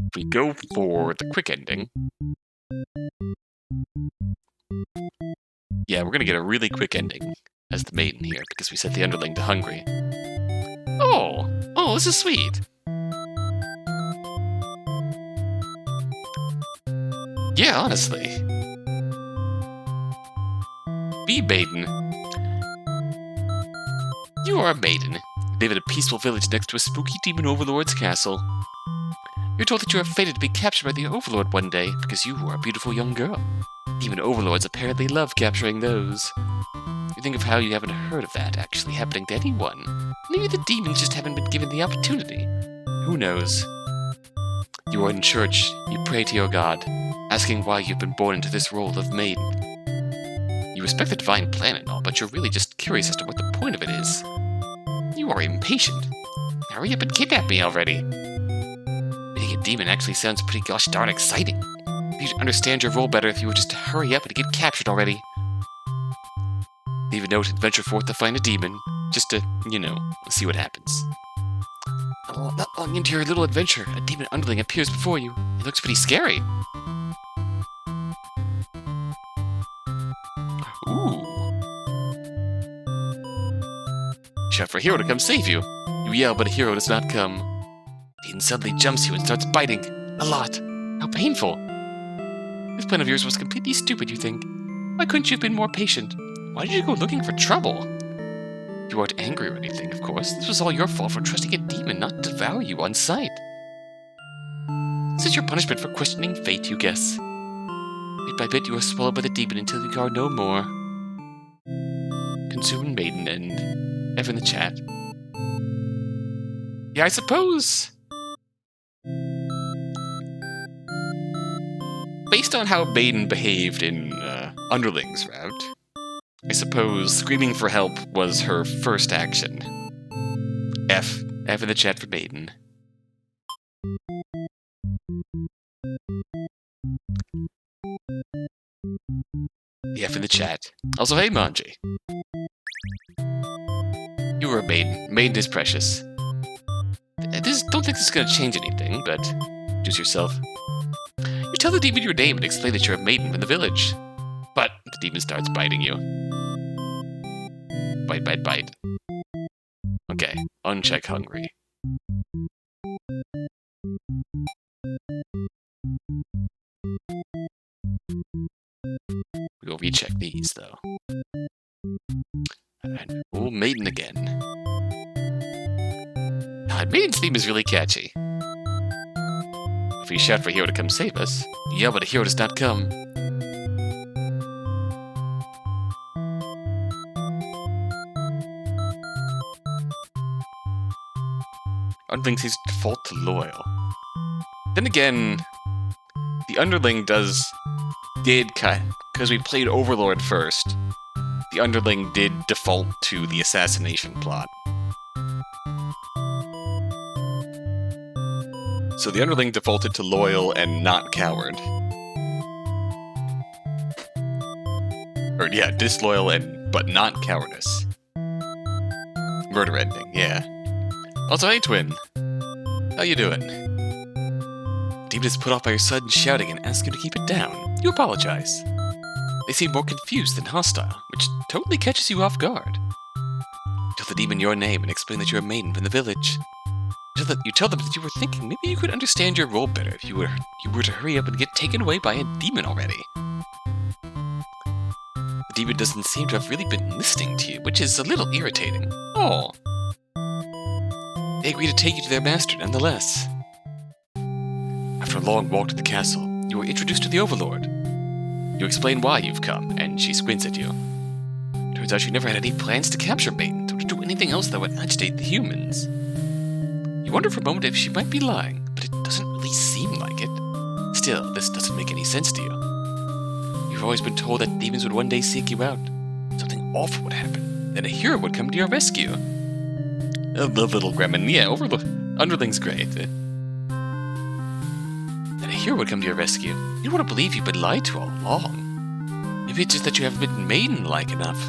If we go for the quick ending. Yeah, we're gonna get a really quick ending as the maiden here, because we set the underling to hungry. Oh! Oh, this is sweet! Yeah, honestly. Be maiden. You are a maiden. You live in a peaceful village next to a spooky demon overlord's castle. You're told that you are fated to be captured by the overlord one day because you are a beautiful young girl. Demon overlords apparently love capturing those. You think of how you haven't heard of that actually happening to anyone. Maybe the demons just haven't been given the opportunity. Who knows? You are in church. You pray to your god, asking why you've been born into this role of maiden. You respect the divine plan and all, but you're really just curious as to what the point of it is. You are impatient. Hurry up and kidnap me already. Being a demon actually sounds pretty gosh darn exciting. You'd understand your role better if you would just hurry up and get captured already. Leave a note and venture forth to find a demon, just to, you know, see what happens. Not long into your little adventure, a demon underling appears before you. It looks pretty scary. Ooh. Shout for a hero to come save you. You yell, but a hero does not come. The demon suddenly jumps you and starts biting. A lot. How painful. This plan of yours was completely stupid, you think. Why couldn't you have been more patient? Why did you go looking for trouble? You weren't angry or anything, of course. This was all your fault for trusting a demon not to devour you on sight. This is your punishment for questioning fate, you guess. Bit by bit, you are swallowed by the demon until you are no more. Consumed maiden and F in the chat. Yeah, I suppose. Based on how maiden behaved in Underling's route, I suppose screaming for help was her first action. F in the chat for maiden. The F in the chat. Also, hey Manji. You were a maiden. Maiden is precious. Don't think this is gonna change anything, but choose yourself. You tell the demon your name and explain that you're a maiden from the village. But the demon starts biting you. Bite, bite, bite. Okay, uncheck hungry. We'll recheck these, though. And oh, maiden again. God, maiden's theme is really catchy. If we shout for a hero to come save us, yell but a hero does not come. Underling seems to default to loyal. Then again, the underling did cut, because we played Overlord first. The underling did default to the assassination plot. So the underling defaulted to loyal and not coward. Or yeah, disloyal but not cowardice. Murder ending, yeah. Also, hey twin. How you doing? Demon is put off by your sudden shouting and asks you to keep it down. You apologize. They seem more confused than hostile, which totally catches you off guard. Tell the demon your name and explain that you're a maiden from the village. You tell them that you were thinking maybe you could understand your role better if you were to hurry up and get taken away by a demon already. The demon doesn't seem to have really been listening to you, which is a little irritating. Oh. They agree to take you to their master nonetheless. After a long walk to the castle, you are introduced to the overlord. You explain why you've come, and she squints at you. Turns out she never had any plans to capture Maiden, or to do anything else that would agitate the humans. You wonder for a moment if she might be lying, but it doesn't really seem like it. Still, this doesn't make any sense to you. You've always been told that demons would one day seek you out. Something awful would happen. Then a hero would come to your rescue. The little gremlin, yeah, underling's great. Then a hero would come to your rescue. You don't want to believe you've been lied to all along. Maybe it's just that you haven't been maiden-like enough.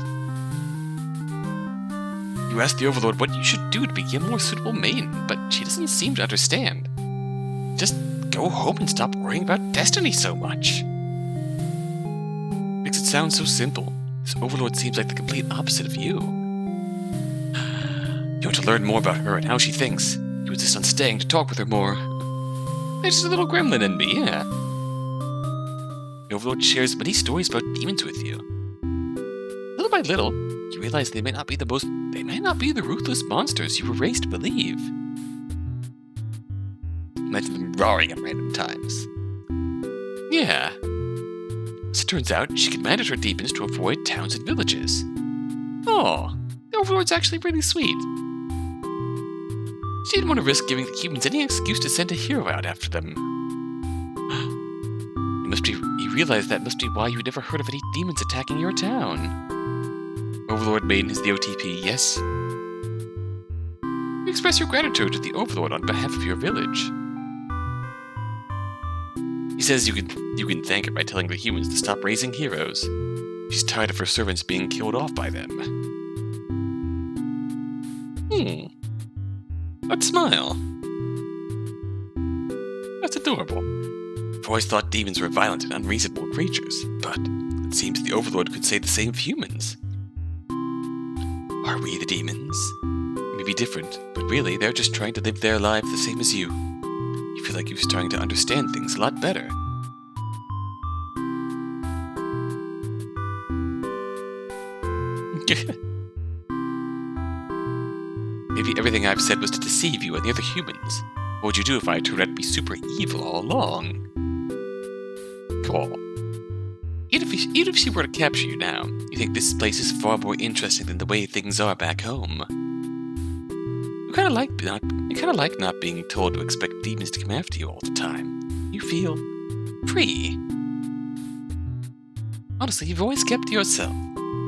You ask the overlord what you should do to become a more suitable maiden, but she doesn't seem to understand. Just go home and stop worrying about destiny so much. Makes it sound so simple. This overlord seems like the complete opposite of you. You want to learn more about her and how she thinks. You insist on staying to talk with her more. There's just a little gremlin in me, yeah. The overlord shares many stories about demons with you. Little by little, you realize they may not be the ruthless monsters you were raised to believe. Imagine them roaring at random times. Yeah. As it turns out, she can manage her demons to avoid towns and villages. Oh, the overlord's actually pretty sweet. She didn't want to risk giving the humans any excuse to send a hero out after them. You realize that must be why you never heard of any demons attacking your town. Overlord Maiden is the OTP, yes? You express your gratitude to the Overlord on behalf of your village. He says you can thank her by telling the humans to stop raising heroes. She's tired of her servants being killed off by them. What smile? That's adorable. I've always thought demons were violent and unreasonable creatures, but it seems the Overlord could say the same of humans. Are we the demons? They may be different, but really they're just trying to live their lives the same as you. You feel like you're starting to understand things a lot better. Maybe everything I've said was to deceive you and the other humans. What would you do if I turned out to be super evil all along? Cool. Even if she were to capture you now, you think this place is far more interesting than the way things are back home. You kind of like not being told to expect demons to come after you all the time. You feel free. Honestly, you've always kept to yourself,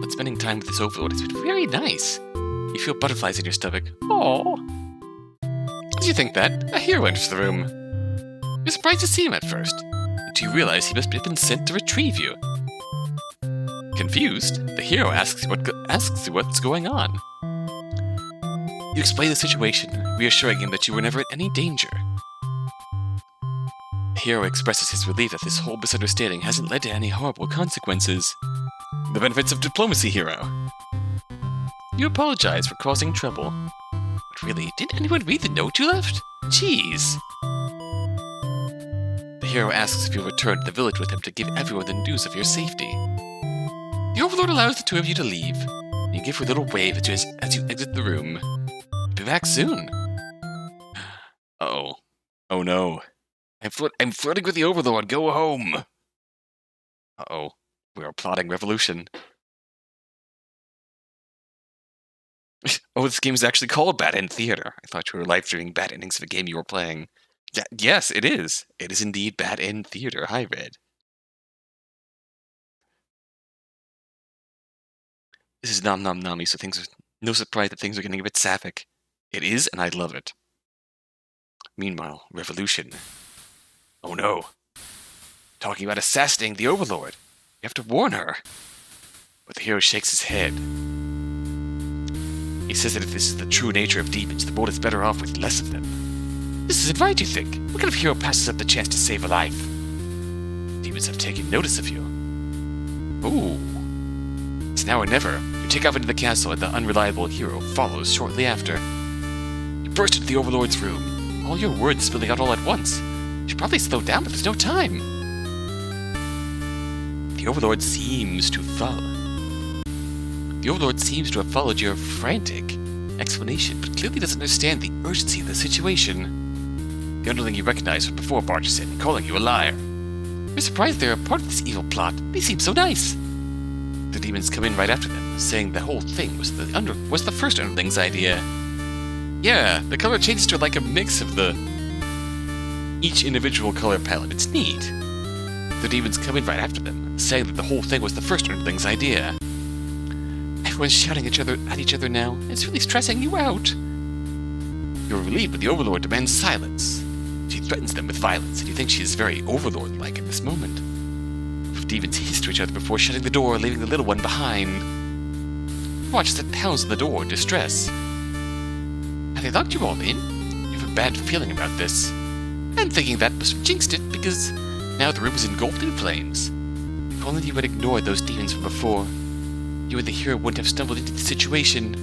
but spending time with this overlord has been very nice. You feel butterflies in your stomach. Aww. As you think that, a hero enters the room. You're surprised to see him at first, until you realize he must have been sent to retrieve you. Confused, the hero asks you what's going on. You explain the situation, reassuring him that you were never in any danger. The hero expresses his relief that this whole misunderstanding hasn't led to any horrible consequences. The benefits of diplomacy, hero. You apologize for causing trouble. But really, didn't anyone read the note you left? Jeez. The hero asks if you'll return to the village with him to give everyone the news of your safety. The Overlord allows the two of you to leave, and you give her a little wave as you exit the room. You'll be back soon. Uh-oh. Oh no. I'm flirting with the Overlord. Go home. Uh-oh. We are plotting revolution. Oh, this game is actually called Bad End Theater. I thought you were live streaming bad endings of a game you were playing. Yeah, yes, it is. It is indeed Bad End Theater. Hi, Red. This is NomnomNami, so no surprise that things are getting a bit sapphic. It is, and I love it. Meanwhile, revolution. Oh no. Talking about assassinating the overlord. You have to warn her. But the hero shakes his head. He says that if this is the true nature of demons, the world is better off with less of them. This isn't right, you think? What kind of hero passes up the chance to save a life? Demons have taken notice of you. Ooh. It's now or never. You take off into the castle, and the unreliable hero follows shortly after. You burst into the overlord's room, all your words spilling out all at once. You should probably slow down, but there's no time. The overlord seems to have followed your frantic explanation, but clearly doesn't understand the urgency of the situation. The underling you recognized from before barges in, calling you a liar. You're surprised they're a part of this evil plot. They seem so nice. The demons come in right after them, saying the whole thing was the first underling's idea. Yeah, the color changes to like a mix of each individual color palette. It's neat. The demons come in right after them, saying that the whole thing was the first underling's idea. Everyone's shouting at each other now. It's really stressing you out. You're relieved, but the overlord demands silence. She threatens them with violence, and you think she is very overlord-like at this moment. The demons hiss to each other before shutting the door, leaving the little one behind. Watch as it pounds on the door in distress. Have they locked you all in? You have a bad feeling about this. I'm thinking that must have jinxed it, because now the room is engulfed in flames. If only you had ignored those demons from before, you and the hero wouldn't have stumbled into the situation.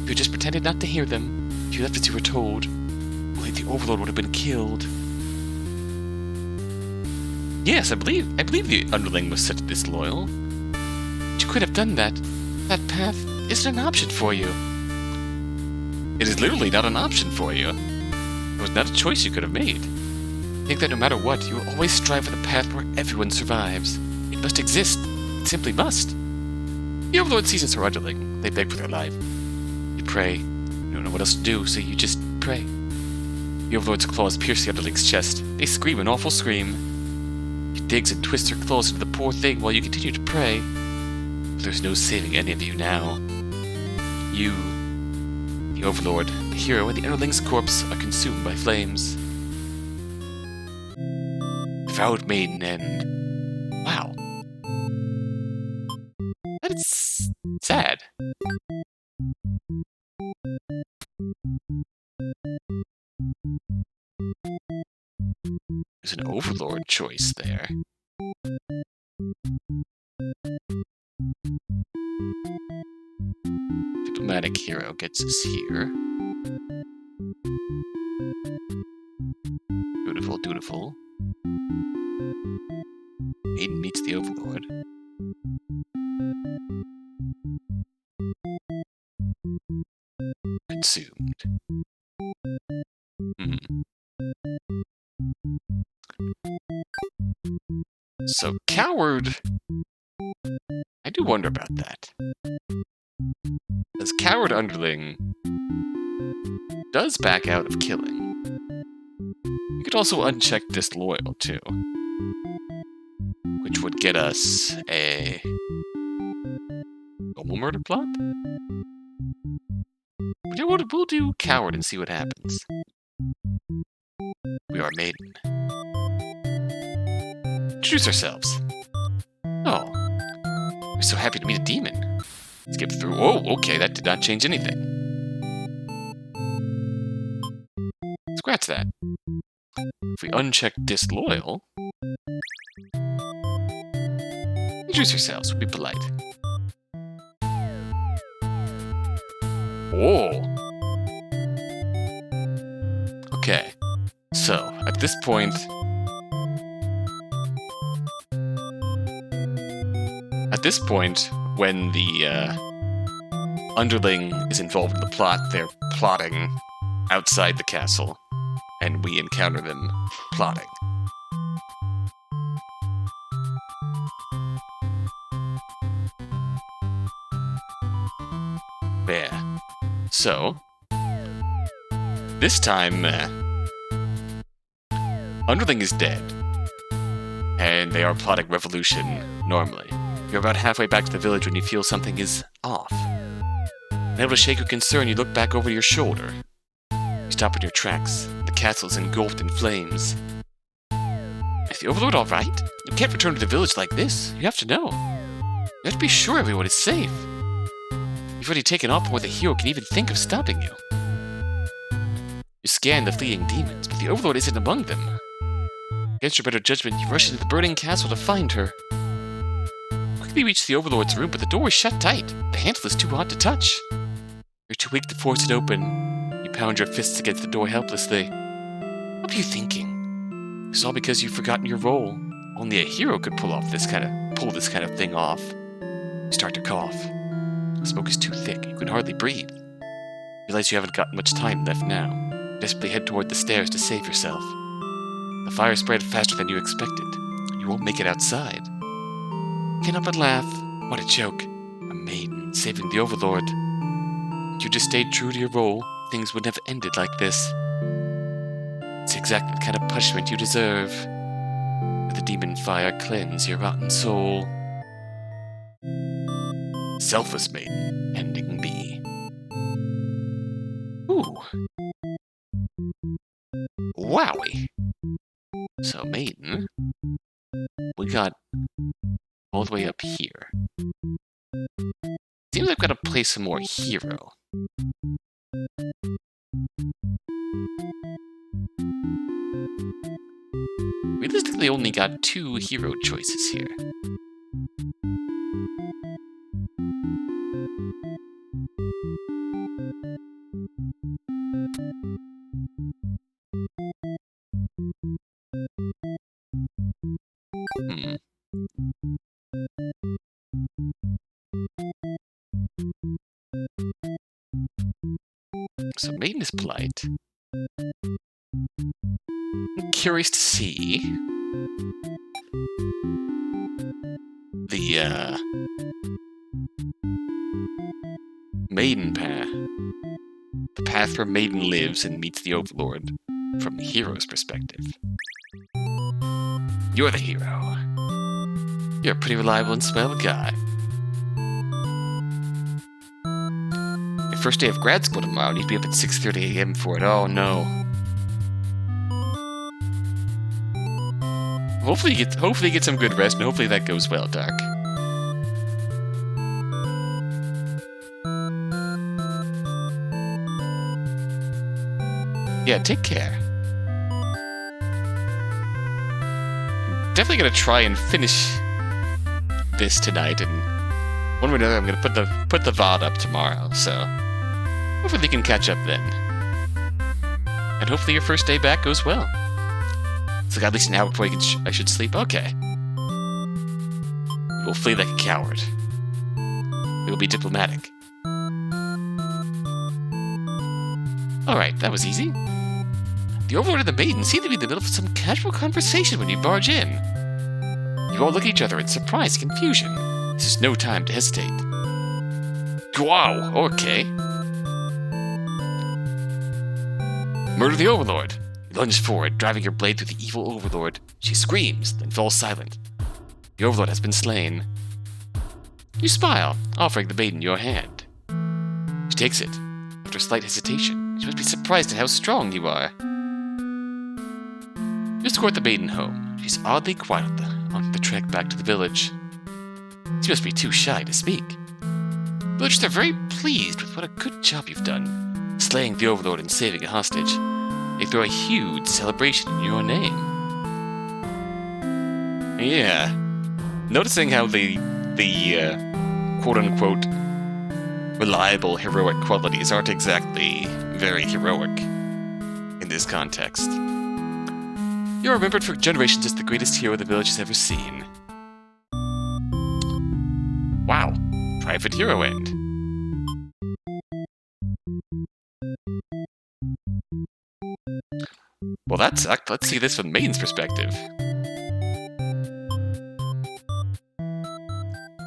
If you just pretended not to hear them, if you left as you were told, only the overlord would have been killed. Yes, I believe the underling was such disloyal. But you could have done that. That path isn't an option for you. It is literally not an option for you. It was not a choice you could have made. Think that no matter what, you will always strive for the path where everyone survives. It must exist. It simply must. The overlord sees her underling. They beg for their life. You pray. You don't know what else to do, so you just pray. The overlord's claws pierce the underling's chest. They scream an awful scream. He digs and twists her claws into the poor thing while you continue to pray. But there's no saving any of you now. You, the overlord, the hero, and the underling's corpse are consumed by flames. Devoured maiden and... wow. That's sad. There's an overlord choice there. Diplomatic hero gets us here. Dutiful, dutiful. Maiden meets the overlord. Consumed. So, coward... I do wonder about that. As coward underling does back out of killing. You could also uncheck disloyal, too. Which would get us a... double murder plot? But yeah, we'll do coward and see what happens. We are maiden. Introduce ourselves. Oh. We're so happy to meet a demon. Skip through. Oh, okay, that did not change anything. Scratch that. If we uncheck disloyal... Introduce yourselves, we'll be polite. Oh! Okay, so, at this point... when the underling is involved in the plot, they're plotting outside the castle, and we encounter them plotting. Yeah. So, this time, underling is dead, and they are plotting revolution normally. You're about halfway back to the village when you feel something is off. Unable to shake your concern, you look back over your shoulder. You stop in your tracks. The castle is engulfed in flames. Is the Overlord alright? You can't return to the village like this. You have to know. You have to be sure everyone is safe. You've already taken off before the hero can even think of stopping you. You scan the fleeing demons, but the Overlord isn't among them. Against your better judgment, you rush into the burning castle to find her. You quickly reach the Overlord's room, but the door is shut tight. The handle is too hot to touch. You're too weak to force it open. You pound your fists against the door helplessly. What are you thinking? It's all because you've forgotten your role. Only a hero could pull this kind of thing off. You start to cough. The smoke is too thick. You can hardly breathe. You realize you haven't got much time left now. You desperately head toward the stairs to save yourself. The fire spread faster than you expected. You won't make it outside. You can't help but laugh. What a joke. A maiden saving the Overlord. If you just stayed true to your role, things wouldn't have ended like this. It's exactly the kind of punishment you deserve. Let the demon fire cleanse your rotten soul. Selfless Maiden, ending B. Ooh. Wowie. So, Maiden, we got all the way up here. Seems like I've got to play some more hero. Realistically, only got 2 hero choices here. So Maiden is polite. I'm curious to see the Maiden path. The path where Maiden lives and meets the Overlord from the hero's perspective. You're the hero. You're a pretty reliable and swell guy. Your first day of grad school tomorrow, need to be up at 6:30 a.m. for it. Oh no. Hopefully you get some good rest, and hopefully that goes well, Dark. Yeah, take care. Definitely gonna try and finish this tonight, and one way or another, I'm gonna put the VOD up tomorrow. So hopefully we can catch up then, and hopefully your first day back goes well. It's like at least an hour before I should sleep. Okay, we'll flee like a coward. We'll be diplomatic. All right, that was easy. The Overlord and the Maiden seem to be in the middle of some casual conversation when you barge in. You all look at each other in surprise and confusion. This is no time to hesitate. Wow, okay. Murder the Overlord. You lunge forward, driving your blade through the evil Overlord. She screams, then falls silent. The Overlord has been slain. You smile, offering the Maiden your hand. She takes it. After a slight hesitation, she must be surprised at how strong you are. You escort the Maiden home. She's oddly quiet on the trek back to the village. She must be too shy to speak. Villagers are very pleased with what a good job you've done, slaying the Overlord and saving a hostage. They throw a huge celebration in your name. Yeah. Noticing how the quote-unquote reliable heroic qualities aren't exactly very heroic in this context. You're remembered for generations as the greatest hero the village has ever seen. Wow. Private hero end. Well, that sucked. Let's see this from Maiden's perspective.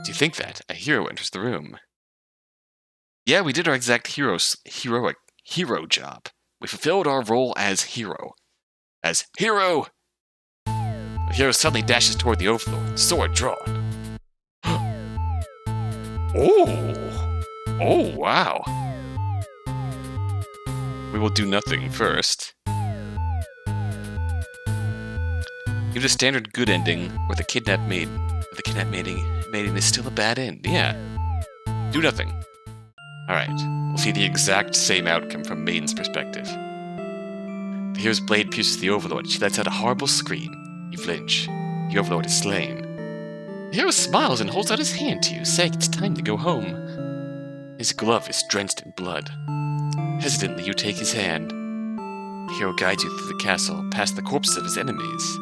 Do you think that? A hero enters the room. Yeah, we did our exact hero job. We fulfilled our role as hero. As hero! The hero suddenly dashes toward the Overlord, sword drawn. Oh! Oh, wow. We will do nothing first. Give a standard good ending, or the kidnapped maiden. The kidnapped maiden is still a bad end. Yeah. Do nothing. Alright. We'll see the exact same outcome from Maiden's perspective. The hero's blade pierces the overlord. She lets out a horrible scream. You flinch. The overlord is slain. The hero smiles and holds out his hand to you, saying it's time to go home. His glove is drenched in blood. Hesitantly, you take his hand. The hero guides you through the castle, past the corpses of his enemies.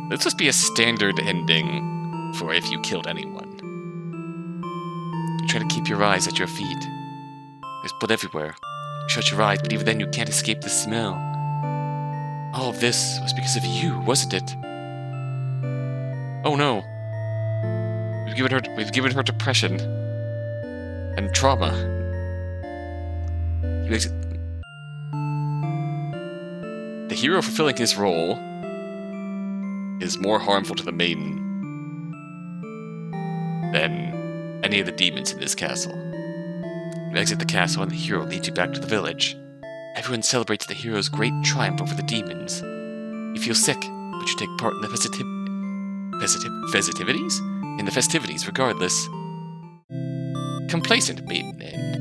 This must be a standard ending for if you killed anyone. You try to keep your eyes at your feet. There's blood everywhere. You shut your eyes, but even then you can't escape the smell. All of this was because of you, wasn't it? Oh no. We've given her depression and trauma. You exit. The hero fulfilling his role is more harmful to the maiden than any of the demons in this castle. You exit the castle and the hero leads you back to the village. Everyone celebrates the hero's great triumph over the demons. You feel sick, but you take part in the festivities? In the festivities, regardless. Complacent maiden end.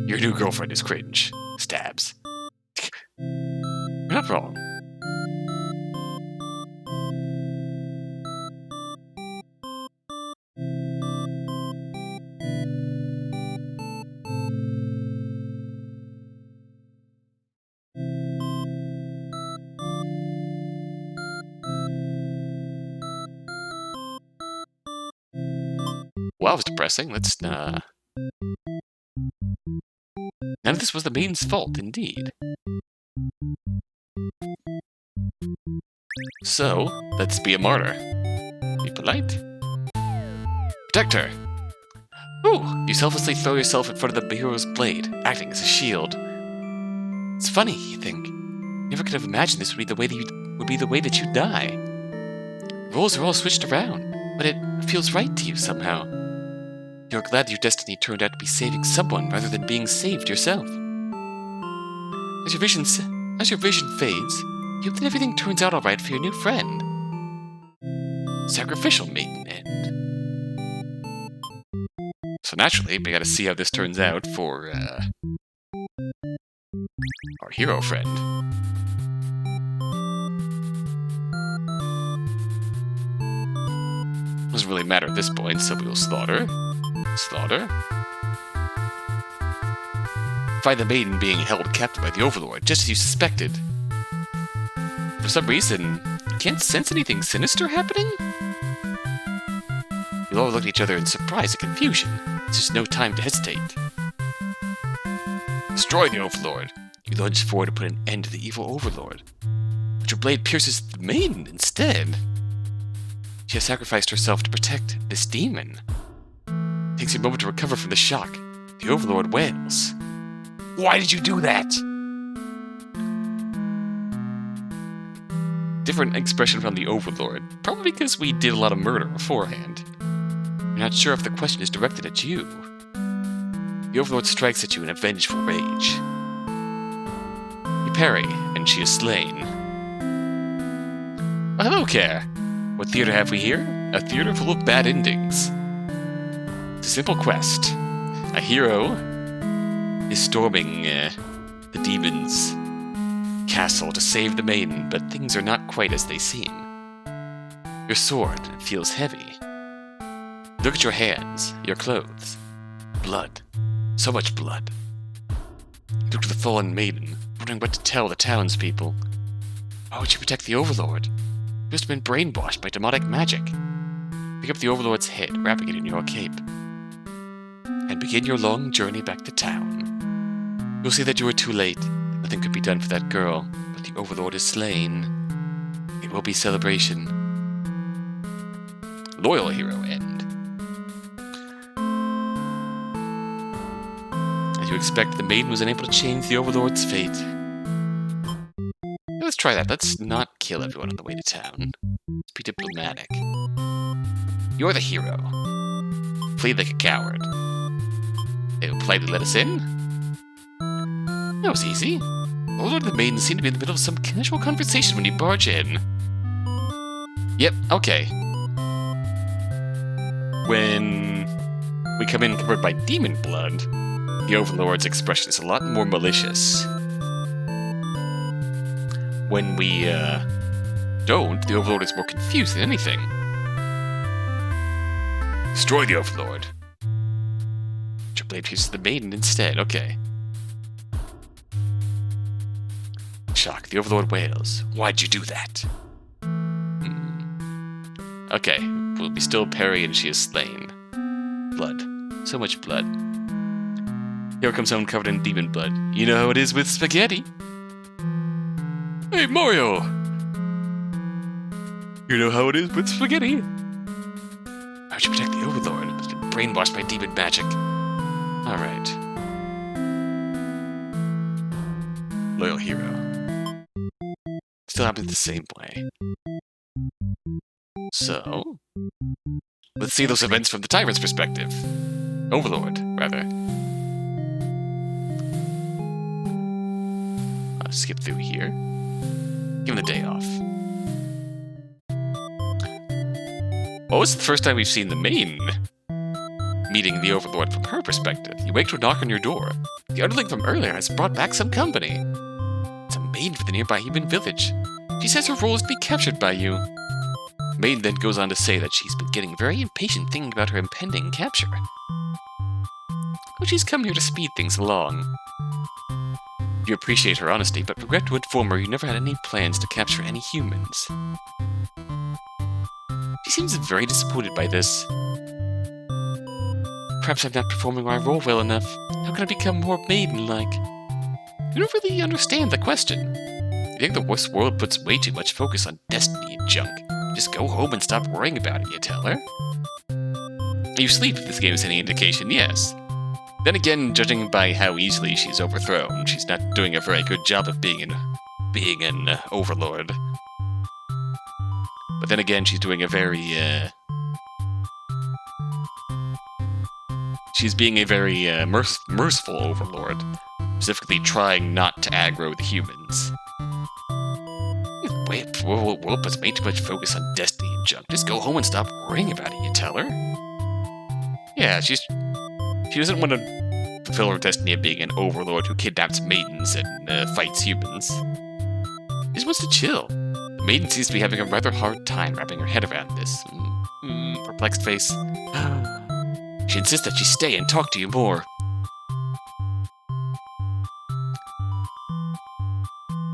Your new girlfriend is cringe. Stabs. You're not wrong. Well, that was depressing. Let's, None of this was the maiden's fault, indeed. So, let's be a martyr. Be polite. Protect her! Ooh! You selflessly throw yourself in front of the hero's blade, acting as a shield. It's funny, you think. Never could have imagined this would be the way that you die. Roles are all switched around, but it feels right to you somehow. You're glad your destiny turned out to be saving someone rather than being saved yourself. As your vision fades, you hope that everything turns out alright for your new friend. Sacrificial maiden end. So naturally, we gotta see how this turns out for, our hero friend. Doesn't really matter at this point, so we will slaughter. Slaughter. Find the maiden being held captive by the overlord, just as you suspected. For some reason, you can't sense anything sinister happening? You all look at each other in surprise and confusion. It's just no time to hesitate. Destroy the overlord. You lunge forward to put an end to the evil overlord. But your blade pierces the maiden instead. She has sacrificed herself to protect this demon. It takes you a moment to recover from the shock. The overlord wails. Why did you do that? Different expression from the overlord. Probably because we did a lot of murder beforehand. You're not sure if the question is directed at you. The overlord strikes at you in a vengeful rage. You parry, and she is slain. Well, hello, Care. What theater have we here? A theater full of bad endings. It's a simple quest. A hero is storming the demon's castle to save the maiden, but things are not quite as they seem. Your sword feels heavy. Look at your hands, your clothes. Blood. So much blood. Look to the fallen maiden, wondering what to tell the townspeople. Why would you protect the overlord? You've just been brainwashed by demonic magic. Pick up the overlord's head, wrapping it in your cape, and begin your long journey back to town. You'll see that you were too late. Nothing could be done for that girl, but the overlord is slain. It will be celebration. Loyal hero end. As you expect, the maiden was unable to change the overlord's fate. Let's try that. Let's not kill everyone on the way to town. Let's be diplomatic. You're the hero. Flee like a coward. They will politely let us in? That was easy. Overlord and the maiden seem to be in the middle of some casual conversation when you barge in. Yep, okay. When we come in covered by demon blood, the Overlord's expression is a lot more malicious. When we don't, the Overlord is more confused than anything. Destroy the Overlord. Your blade pierces the maiden instead, okay. Shock, the Overlord wails. Why'd you do that? Okay, we'll be still parry and she is slain. Blood. So much blood. Here comes someone covered in demon blood. You know how it is with spaghetti. Hey, Mario! You know how it is with spaghetti. How'd you protect the Overlord? It's been brainwashed by demon magic. Alright. Loyal hero. Still happens the same way. So, let's see those events from the Tyrant's perspective. Overlord, rather. I'll skip through here. Give him the day off. Well, this is the first time we've seen the maiden meeting the Overlord from her perspective. You wake to a knock on your door. The underling from earlier has brought back some company. It's a maiden for the nearby human village. She says her role is to be captured by you. Maiden then goes on to say that she's been getting very impatient thinking about her impending capture. Well, she's come here to speed things along. You appreciate her honesty, but regret to inform her you never had any plans to capture any humans. She seems very disappointed by this. Perhaps I'm not performing my role well enough. How can I become more maiden-like? You don't really understand the question. You think the world puts way too much focus on destiny and junk. Just go home and stop worrying about it, you tell her. You sleep if this game is any indication, yes. Then again, judging by how easily she's overthrown, she's not doing a very good job of being an overlord. But then again, she's doing a very, she's being a very merciful overlord, specifically trying not to aggro the humans. Wait, world puts way too much focus on destiny and junk. Just go home and stop worrying about it, you tell her? Yeah, she doesn't want to fulfill her destiny of being an overlord who kidnaps maidens and fights humans. She just wants to chill. The maiden seems to be having a rather hard time wrapping her head around this. Perplexed face. She insists that she stay and talk to you more.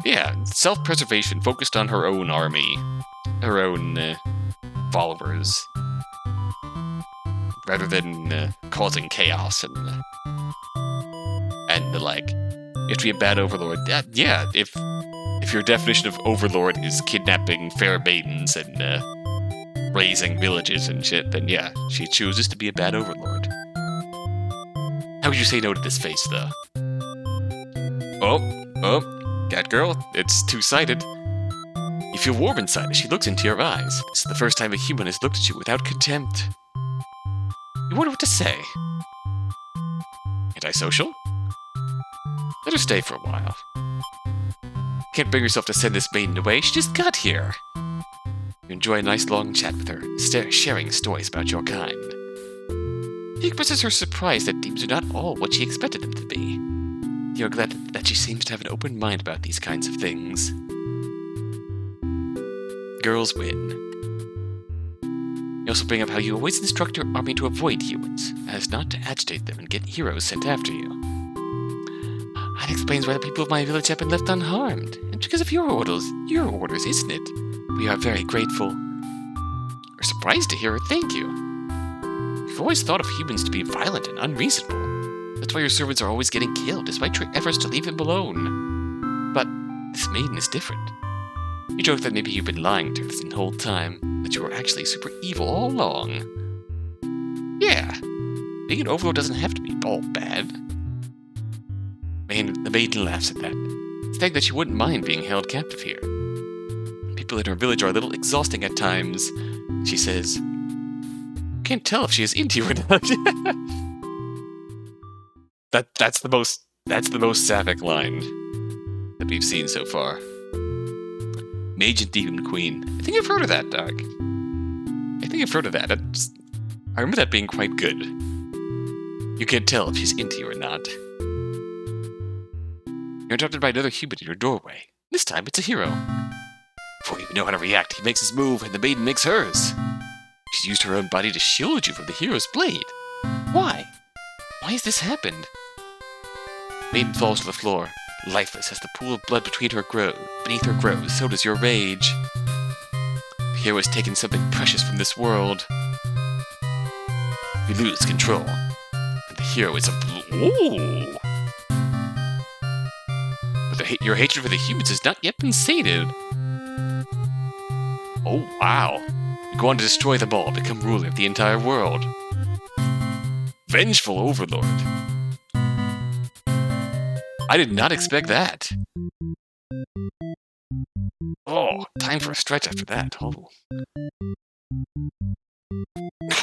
Yeah, self-preservation, focused on her own army, her own followers, rather than causing chaos and the like. You have to be a bad overlord. Yeah, if your definition of overlord is kidnapping fair maidens and raising villages and shit, then yeah, she chooses to be a bad overlord. How would you say no to this face, though? Oh. That girl, it's two-sided. You feel warm inside as she looks into your eyes. This is the first time a human has looked at you without contempt. You wonder what to say. Antisocial? Let her stay for a while. Can't bring yourself to send this maiden away, she just got here. You enjoy a nice long chat with her, sharing stories about your kind. She expresses her surprise that demons are not all what she expected them to be. You're glad that she seems to have an open mind about these kinds of things. Girls win. You also bring up how you always instruct your army to avoid humans, as not to agitate them and get heroes sent after you. That explains why the people of my village have been left unharmed. And because of your orders, isn't it? We are very grateful. We're surprised to hear her thank you. We've always thought of humans to be violent and unreasonable. That's why your servants are always getting killed, despite your efforts to leave him alone. But this maiden is different. You joke that maybe you've been lying to her this whole time, but you were actually super evil all along. Yeah, being an overlord doesn't have to be all bad. The maiden laughs at that, saying that she wouldn't mind being held captive here. People in her village are a little exhausting at times, she says. Can't tell if she is into you or not. That's the most That's the most sapphic line that we've seen so far. Mage and Demon Queen. I think I've heard of that, Doc. I think I've heard of that. I remember that being quite good. You can't tell if she's into you or not. You're interrupted by another human in your doorway. This time it's a hero. Before you even know how to react, he makes his move and the maiden makes hers. She's used her own body to shield you from the hero's blade. Why? Why has this happened? Maiden falls to the floor, lifeless as the pool of blood beneath her grows, so does your rage. The hero has taken something precious from this world. You lose control, and the hero is Ooh! But your hatred for the humans has not yet been sated. Oh, wow. You go on to destroy them all, become ruler of the entire world. Vengeful overlord. I did not expect that. Oh, time for a stretch after that. Oh.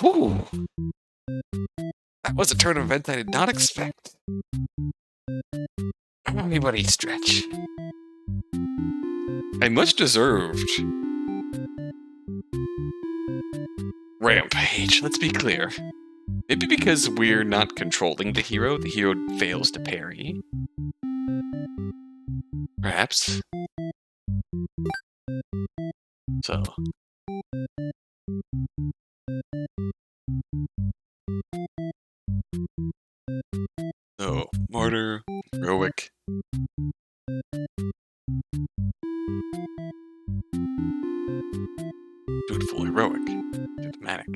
Whew. That was a turn of events I did not expect. Anybody stretch. A much deserved rampage, let's be clear. Maybe because we're not controlling the hero fails to parry. Perhaps. So. So, martyr, heroic. Dutiful, heroic, diplomatic.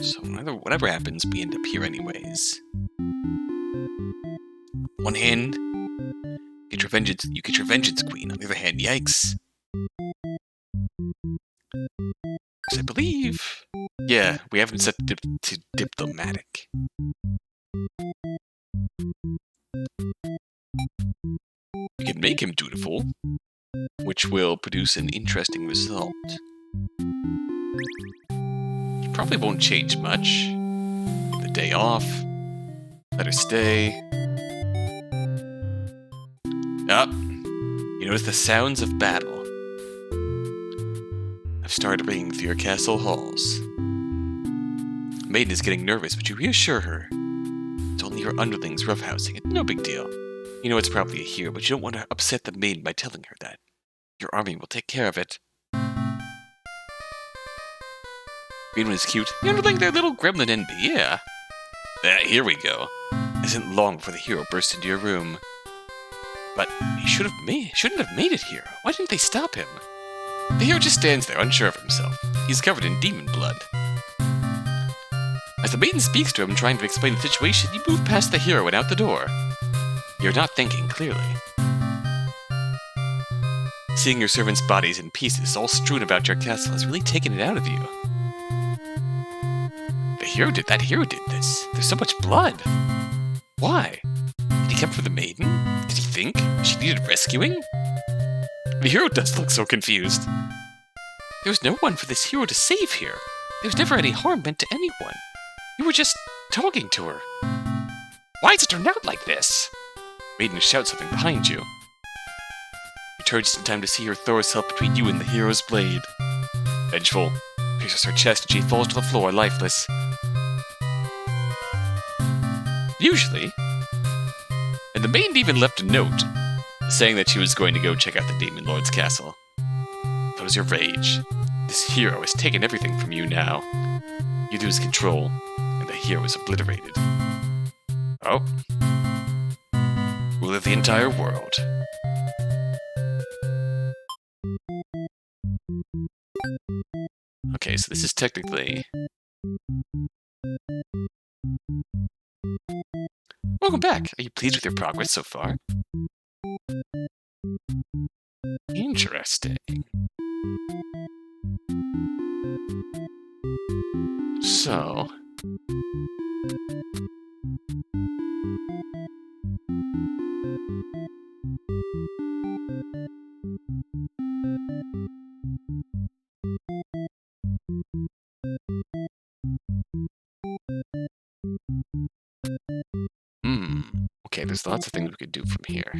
So whatever happens, we end up here anyways. One hand, you get your vengeance queen. On the other hand, yikes. Because I believe... Yeah, we haven't set to diplomatic. We can make him dutiful, which will produce an interesting result. It probably won't change much. The day off. Let her stay. Up. You notice the sounds of battle have started ringing through your castle halls. Maiden is getting nervous, but you reassure her. It's only your underlings roughhousing it. No big deal. You know it's probably a hero, but you don't want to upset the maiden by telling her that. Your army will take care of it. Green one is cute. The underling, their little gremlin envy, yeah. Here we go. It isn't long before the hero bursts into your room. But he shouldn't have made it here. Why didn't they stop him? The hero just stands there, unsure of himself. He's covered in demon blood. As the maiden speaks to him, trying to explain the situation, you move past the hero and out the door. You're not thinking clearly. Seeing your servants' bodies in pieces, all strewn about your castle, has really taken it out of you. That hero did this. There's so much blood. Why? Did he come for the maiden? Did he think she needed rescuing? The hero does look so confused. There was no one for this hero to save here. There was never any harm meant to anyone. You were just talking to her. Why has it turned out like this? Maiden shouts something behind you. You turn just in time to see her throw herself between you and the hero's blade. Vengeful, pierces her chest and she falls to the floor lifeless. Usually. And the maiden even left a note, saying that she was going to go check out the Demon Lord's castle. So does your rage. This hero has taken everything from you now. You lose control, and the hero is obliterated. Oh. Ruler of the entire world. Okay, so this is technically... Welcome back. Are you pleased with your progress so far? Interesting. So... Okay, there's lots of things we could do from here.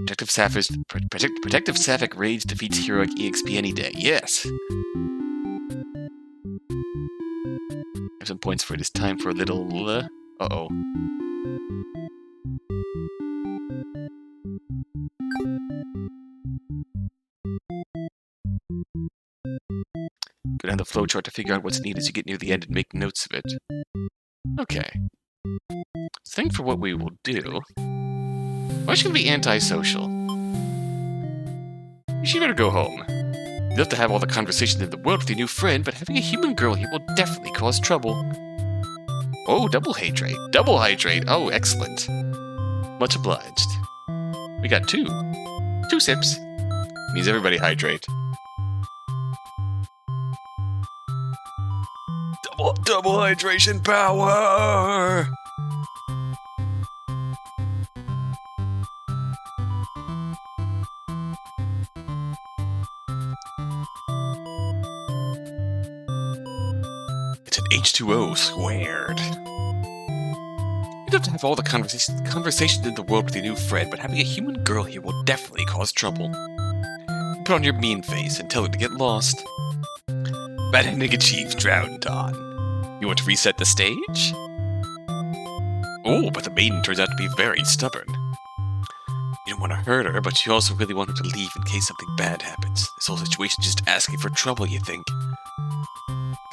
Protective Sapphic Rage defeats Heroic EXP any day. Yes! I have some points for it. It's time for a little... uh-oh. Go down the flowchart to figure out what's needed as you get near the end and make notes of it. Okay. Think for what we will do. Why should we be antisocial? You should better go home. You'd love to have all the conversation in the world with your new friend, but having a human girl here will definitely cause trouble. Oh, double hydrate. Double hydrate. Oh, excellent. Much obliged. We got 2. 2 sips. Means everybody hydrate. Double hydration power! It's an H2O squared. You'd have to have all the conversation in the world with your new friend, but having a human girl here will definitely cause trouble. Put on your mean face and tell her to get lost. Bad ending achieved, drowned on. You want to reset the stage? Oh, but the maiden turns out to be very stubborn. You don't want to hurt her, but you also really want her to leave in case something bad happens. This whole situation is just asking for trouble, you think.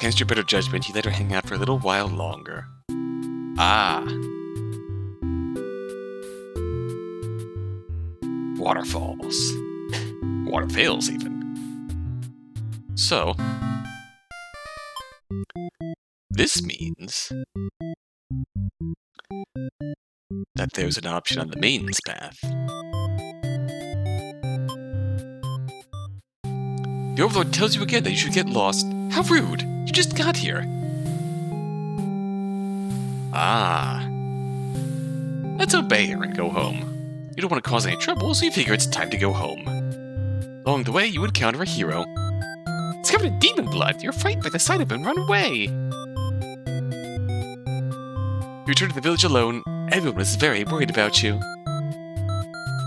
Against your better judgment, you let her hang out for a little while longer. Ah. Waterfalls. Waterfalls, even. So... this means that there's an option on the maiden's path. The Overlord tells you again that you should get lost. How rude! You just got here. Ah. Let's obey her and go home. You don't want to cause any trouble, so you figure it's time to go home. Along the way, you encounter a hero. It's covered in demon blood. You're frightened by the sight of him and run away. You return to the village alone. Everyone is very worried about you.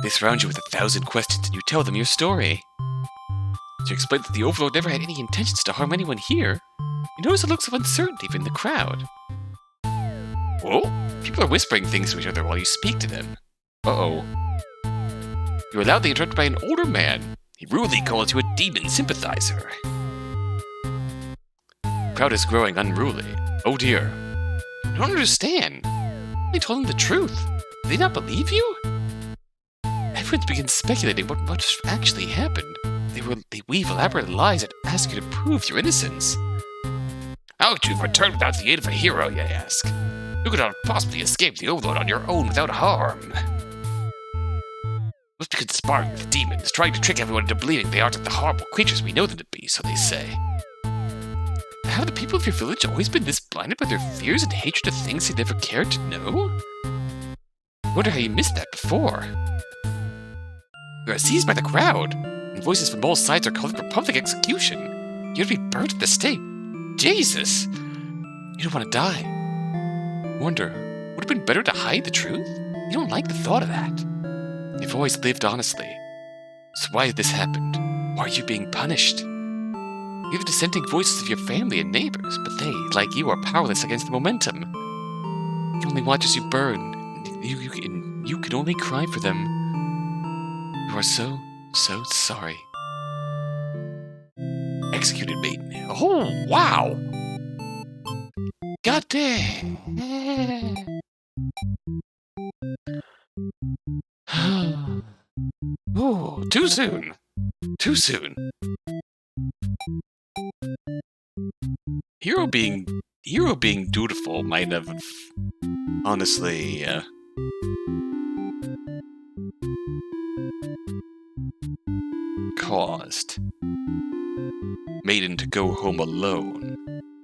They surround you with 1,000 questions and you tell them your story. So you explain that the Overlord never had any intentions to harm anyone here. You notice the looks of uncertainty in the crowd. Whoa! People are whispering things to each other while you speak to them. Uh-oh. You're loudly interrupted by an older man. He rudely calls you a demon sympathizer. The crowd is growing unruly. Oh dear. I don't understand. They told him the truth. Did they not believe you? Everyone begins speculating what actually happened. They weave elaborate lies that ask you to prove your innocence. How could you have returned without the aid of a hero, you ask? You could not possibly escape the Overlord on your own without harm. Must be conspiring with demons, trying to trick everyone into believing they aren't the horrible creatures we know them to be, so they say. Have the people of your village always been this blinded by their fears and hatred of things they never cared to know? I wonder how you missed that before. You are seized by the crowd, and voices from all sides are calling for public execution. You're to be burned at the stake. Jesus! You don't want to die. Wonder, would it have been better to hide the truth? You don't like the thought of that. You've always lived honestly. So why had this happened? Why are you being punished? You have the dissenting voices of your family and neighbors, but they, like you, are powerless against the momentum. You only watch as you burn, and you can only cry for them. You are so sorry. Executed maiden. Oh, wow! God dang! Oh, too soon. Too soon. Hero being dutiful might have honestly caused Maiden to go home alone,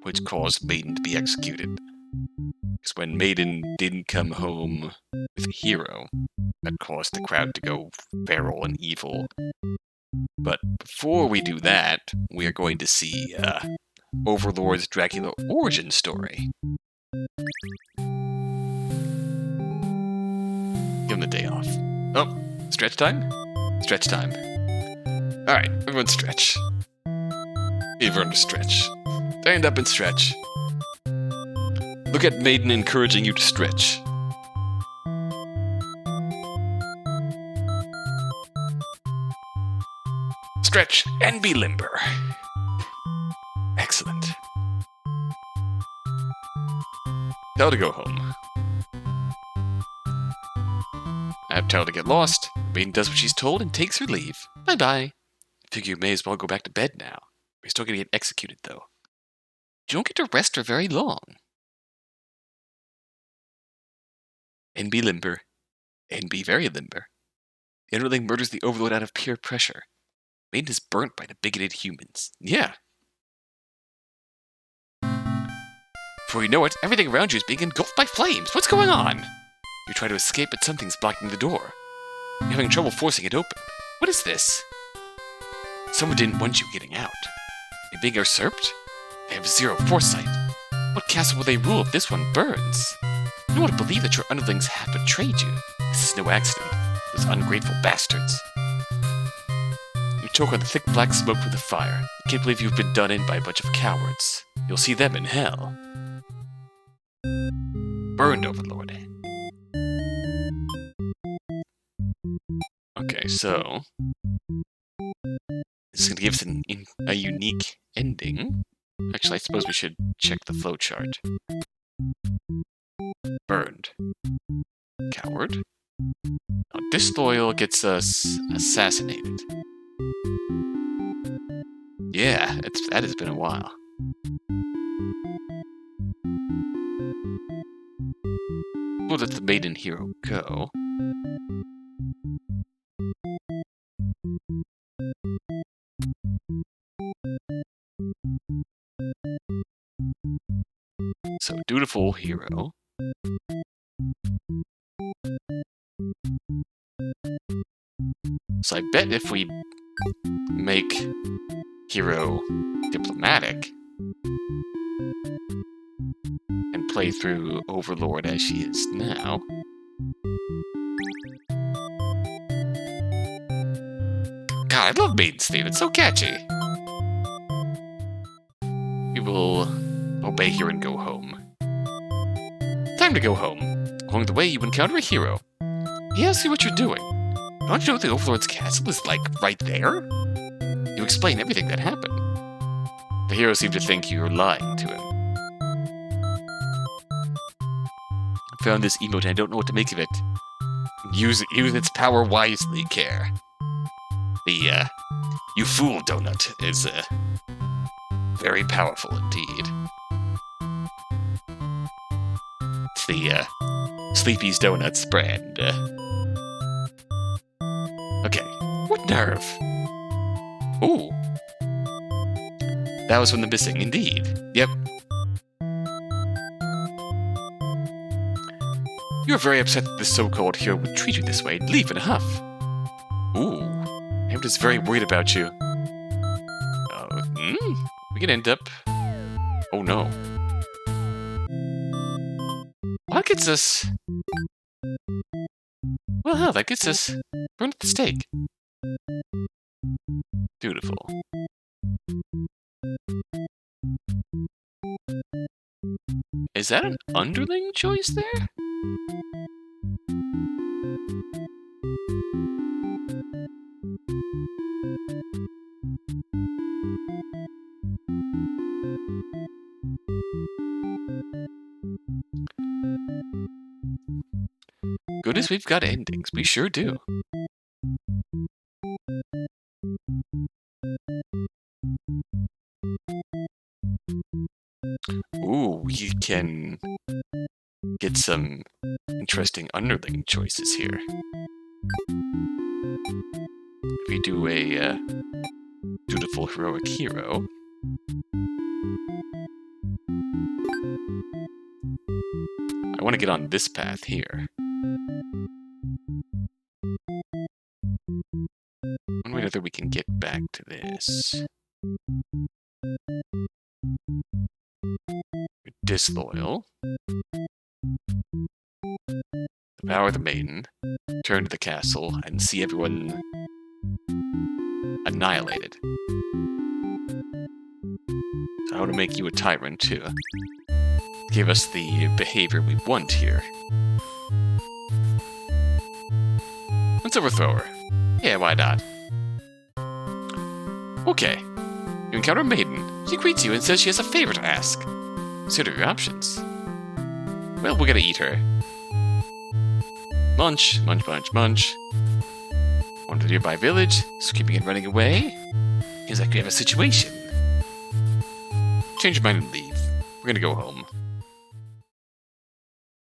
which caused Maiden to be executed. Because when Maiden didn't come home with a hero, that caused the crowd to go feral and evil. But before we do that, we are going to see Overlord's Dracula origin story. Give him the day off. Oh, stretch time? Stretch time. Alright, everyone stretch. Everyone stretch. Stand up and stretch. Look at Maiden encouraging you to stretch. Stretch and be limber. Excellent. Tell to go home. I have Tell to get lost. Maiden does what she's told and takes her leave. Bye-bye. Figure you may as well go back to bed now. You're still gonna get executed, though. You don't get to rest for very long. And be limber. And be very limber. The underling murders the overlord out of pure pressure. Maiden is burnt by the bigoted humans. Yeah. Before you know it, everything around you is being engulfed by flames. What's going on? You try to escape, but something's blocking the door. You're having trouble forcing it open. What is this? Someone didn't want you getting out. They being usurped? They have zero foresight. What castle will they rule if this one burns? You don't want to believe that your underlings have betrayed you. This is no accident. Those ungrateful bastards. You choke on the thick black smoke from the fire. You can't believe you've been done in by a bunch of cowards. You'll see them in hell. Burned, Overlord. Okay, so this is going to give us a unique ending. Actually, I suppose we should check the flowchart. Burned. Coward. Now, disloyal gets us assassinated. Yeah, that has been a while. We'll let the maiden hero go. So, dutiful hero. So I bet if we make hero diplomatic and play through Overlord as she is now, God, I love Maiden's theme. It's so catchy. We will obey here and go home. Time to go home. Along the way, you encounter a hero. He asks you what you're doing. Don't you know the Overlord's castle is, like, right there? You explain everything that happened. The hero seems to think you're lying to him. I found this emote and I don't know what to make of it. Use its power wisely, Care. The, you fool donut is, very powerful indeed. It's the, Sleepy's Donuts brand. Okay. What nerve? Ooh. That was from the missing, indeed. Yep. You're very upset that this so-called hero would treat you this way and leave in a huff. Ooh. I'm just very worried about you. We can end up... Oh no. That gets us... Well, hell, that gets us burned at the stake. Beautiful. Is that an underling choice there? Goodness, we've got endings. We sure do. Ooh, we can get some interesting underling choices here. If we do a dutiful heroic hero. I want to get on this path here. One way or another we can get back to this. Disloyal. Power the maiden, return to the castle, and see everyone annihilated. So I want to make you a tyrant to give us the behavior we want here. Let's overthrow her. Yeah, why not? Okay. You encounter a maiden. She greets you and says she has a favor to ask. Consider your options. Well, we're gonna eat her. Munch, munch, munch, munch. One to the nearby village, screaming and running away. Seems like we have a situation. Change your mind and leave. We're gonna go home.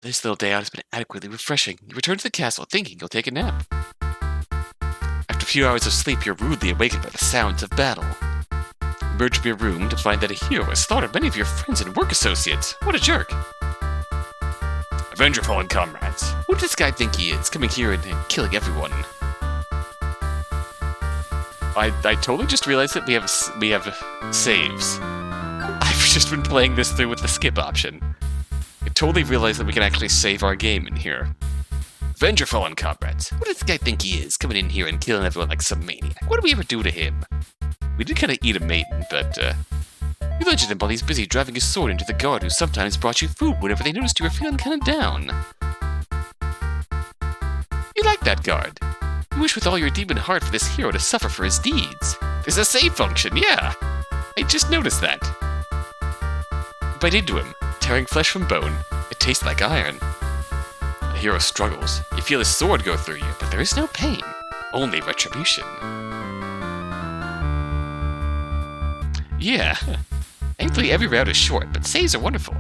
This little day out has been adequately refreshing. You return to the castle thinking you'll take a nap. After a few hours of sleep, you're rudely awakened by the sounds of battle. You emerge from your room to find that a hero has slaughtered many of your friends and work associates. What a jerk! Avenge your fallen comrades. Who does this guy think he is, coming here and killing everyone? I totally just realized that we have saves. I've just been playing this through with the skip option. I totally realized that we can actually save our game in here. Avenge your fallen comrades. Who does this guy think he is, coming in here and killing everyone like some maniac? What did we ever do to him? We did kind of eat a maiden, but you lynching him while he's busy driving his sword into the guard who sometimes brought you food whenever they noticed you were feeling kind of down. You like that guard. You wish with all your demon heart for this hero to suffer for his deeds. There's a save function, yeah! I just noticed that. You bite into him, tearing flesh from bone. It tastes like iron. The hero struggles. You feel his sword go through you, but there is no pain. Only retribution. Yeah. Thankfully, every route is short, but saves are wonderful.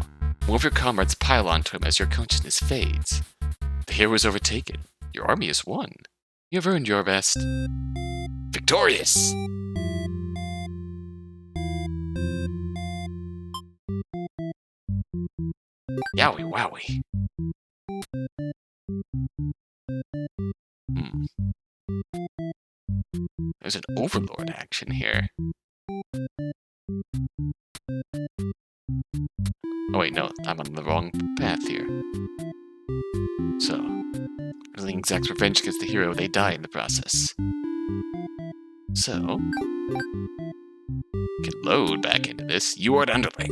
More of your comrades pile onto him as your consciousness fades. The hero is overtaken. Your army is won. You have earned your best. Victorious! Yowie wowie. There's an overlord action here. Oh wait, no, I'm on the wrong path here. So, underling exacts revenge against the hero, they die in the process. So, we can load back into this. You are an underling.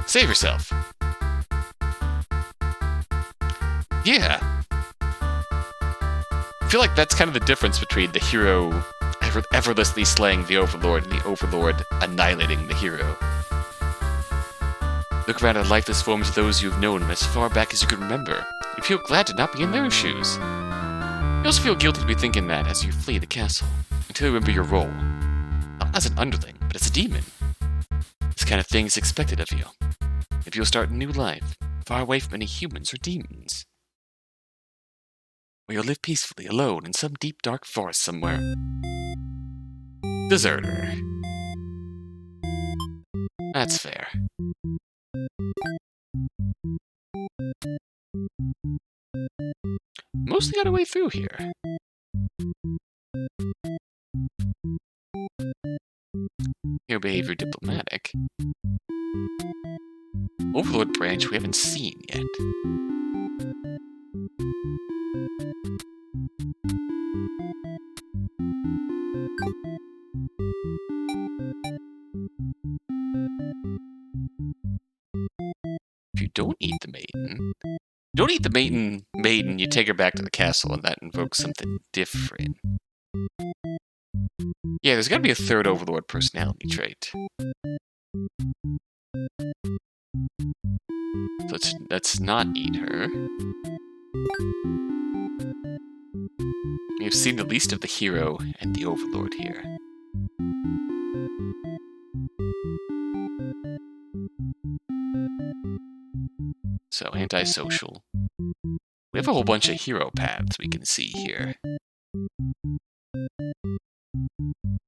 Save yourself. Yeah. I feel like that's kind of the difference between the hero effortlessly slaying the overlord and the overlord annihilating the hero. Look around at lifeless forms of those you've known as far back as you can remember. You feel glad to not be in their shoes. You also feel guilty to be thinking that as you flee the castle, until you remember your role. Not as an underling, but as a demon. This kind of thing is expected of you. If you'll start a new life, far away from any humans or demons. Or you'll live peacefully, alone, in some deep, dark forest somewhere. Deserter. That's fair. Mostly got a way through here. Your behavior diplomatic. Overlord branch we haven't seen yet. If you don't eat the maiden, you take her back to the castle and that invokes something different. Yeah, there's gotta be a third overlord personality trait. So let's not eat her. We've seen the least of the hero and the overlord here. So, antisocial. We have a whole bunch of hero paths we can see here.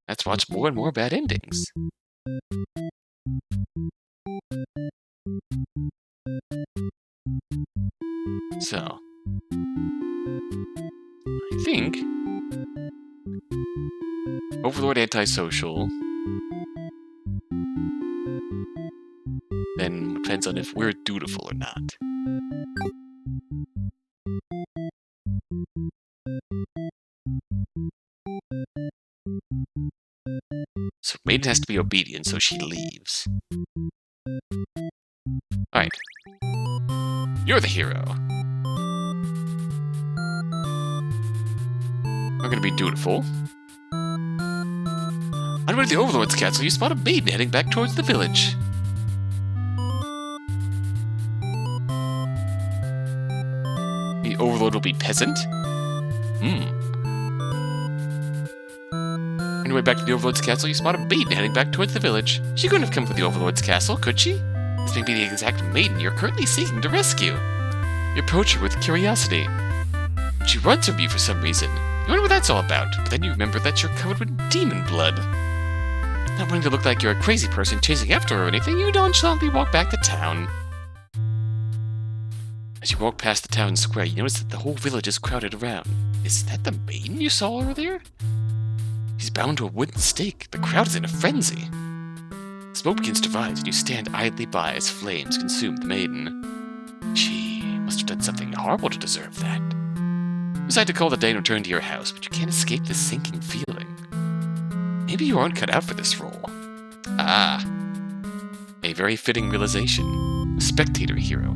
Let's watch more and more bad endings. So, I think Overlord antisocial. Then depends on if we're dutiful or not. So Maiden has to be obedient, so she leaves. Alright. You're the hero. We're gonna be dutiful. On the way to the Overlord's castle, you spot a maiden heading back towards the village. The Overlord will be peasant? On your way back to the Overlord's castle, you spot a maiden heading back towards the village. She couldn't have come from the Overlord's castle, could she? This may be the exact maiden you're currently seeking to rescue. You approach her with curiosity. She runs from you for some reason. You wonder what that's all about, but then you remember that you're covered with demon blood. Not wanting to look like you're a crazy person chasing after her or anything, you nonchalantly walk back to town. As you walk past the town square, you notice that the whole village is crowded around. Is that the maiden you saw earlier? She's bound to a wooden stake. The crowd is in a frenzy. Smoke begins to rise, and you stand idly by as flames consume the maiden. She must have done something horrible to deserve that. You decide to call the day and return to your house, but you can't escape this sinking feeling. Maybe you aren't cut out for this role. Ah. A very fitting realization. A spectator hero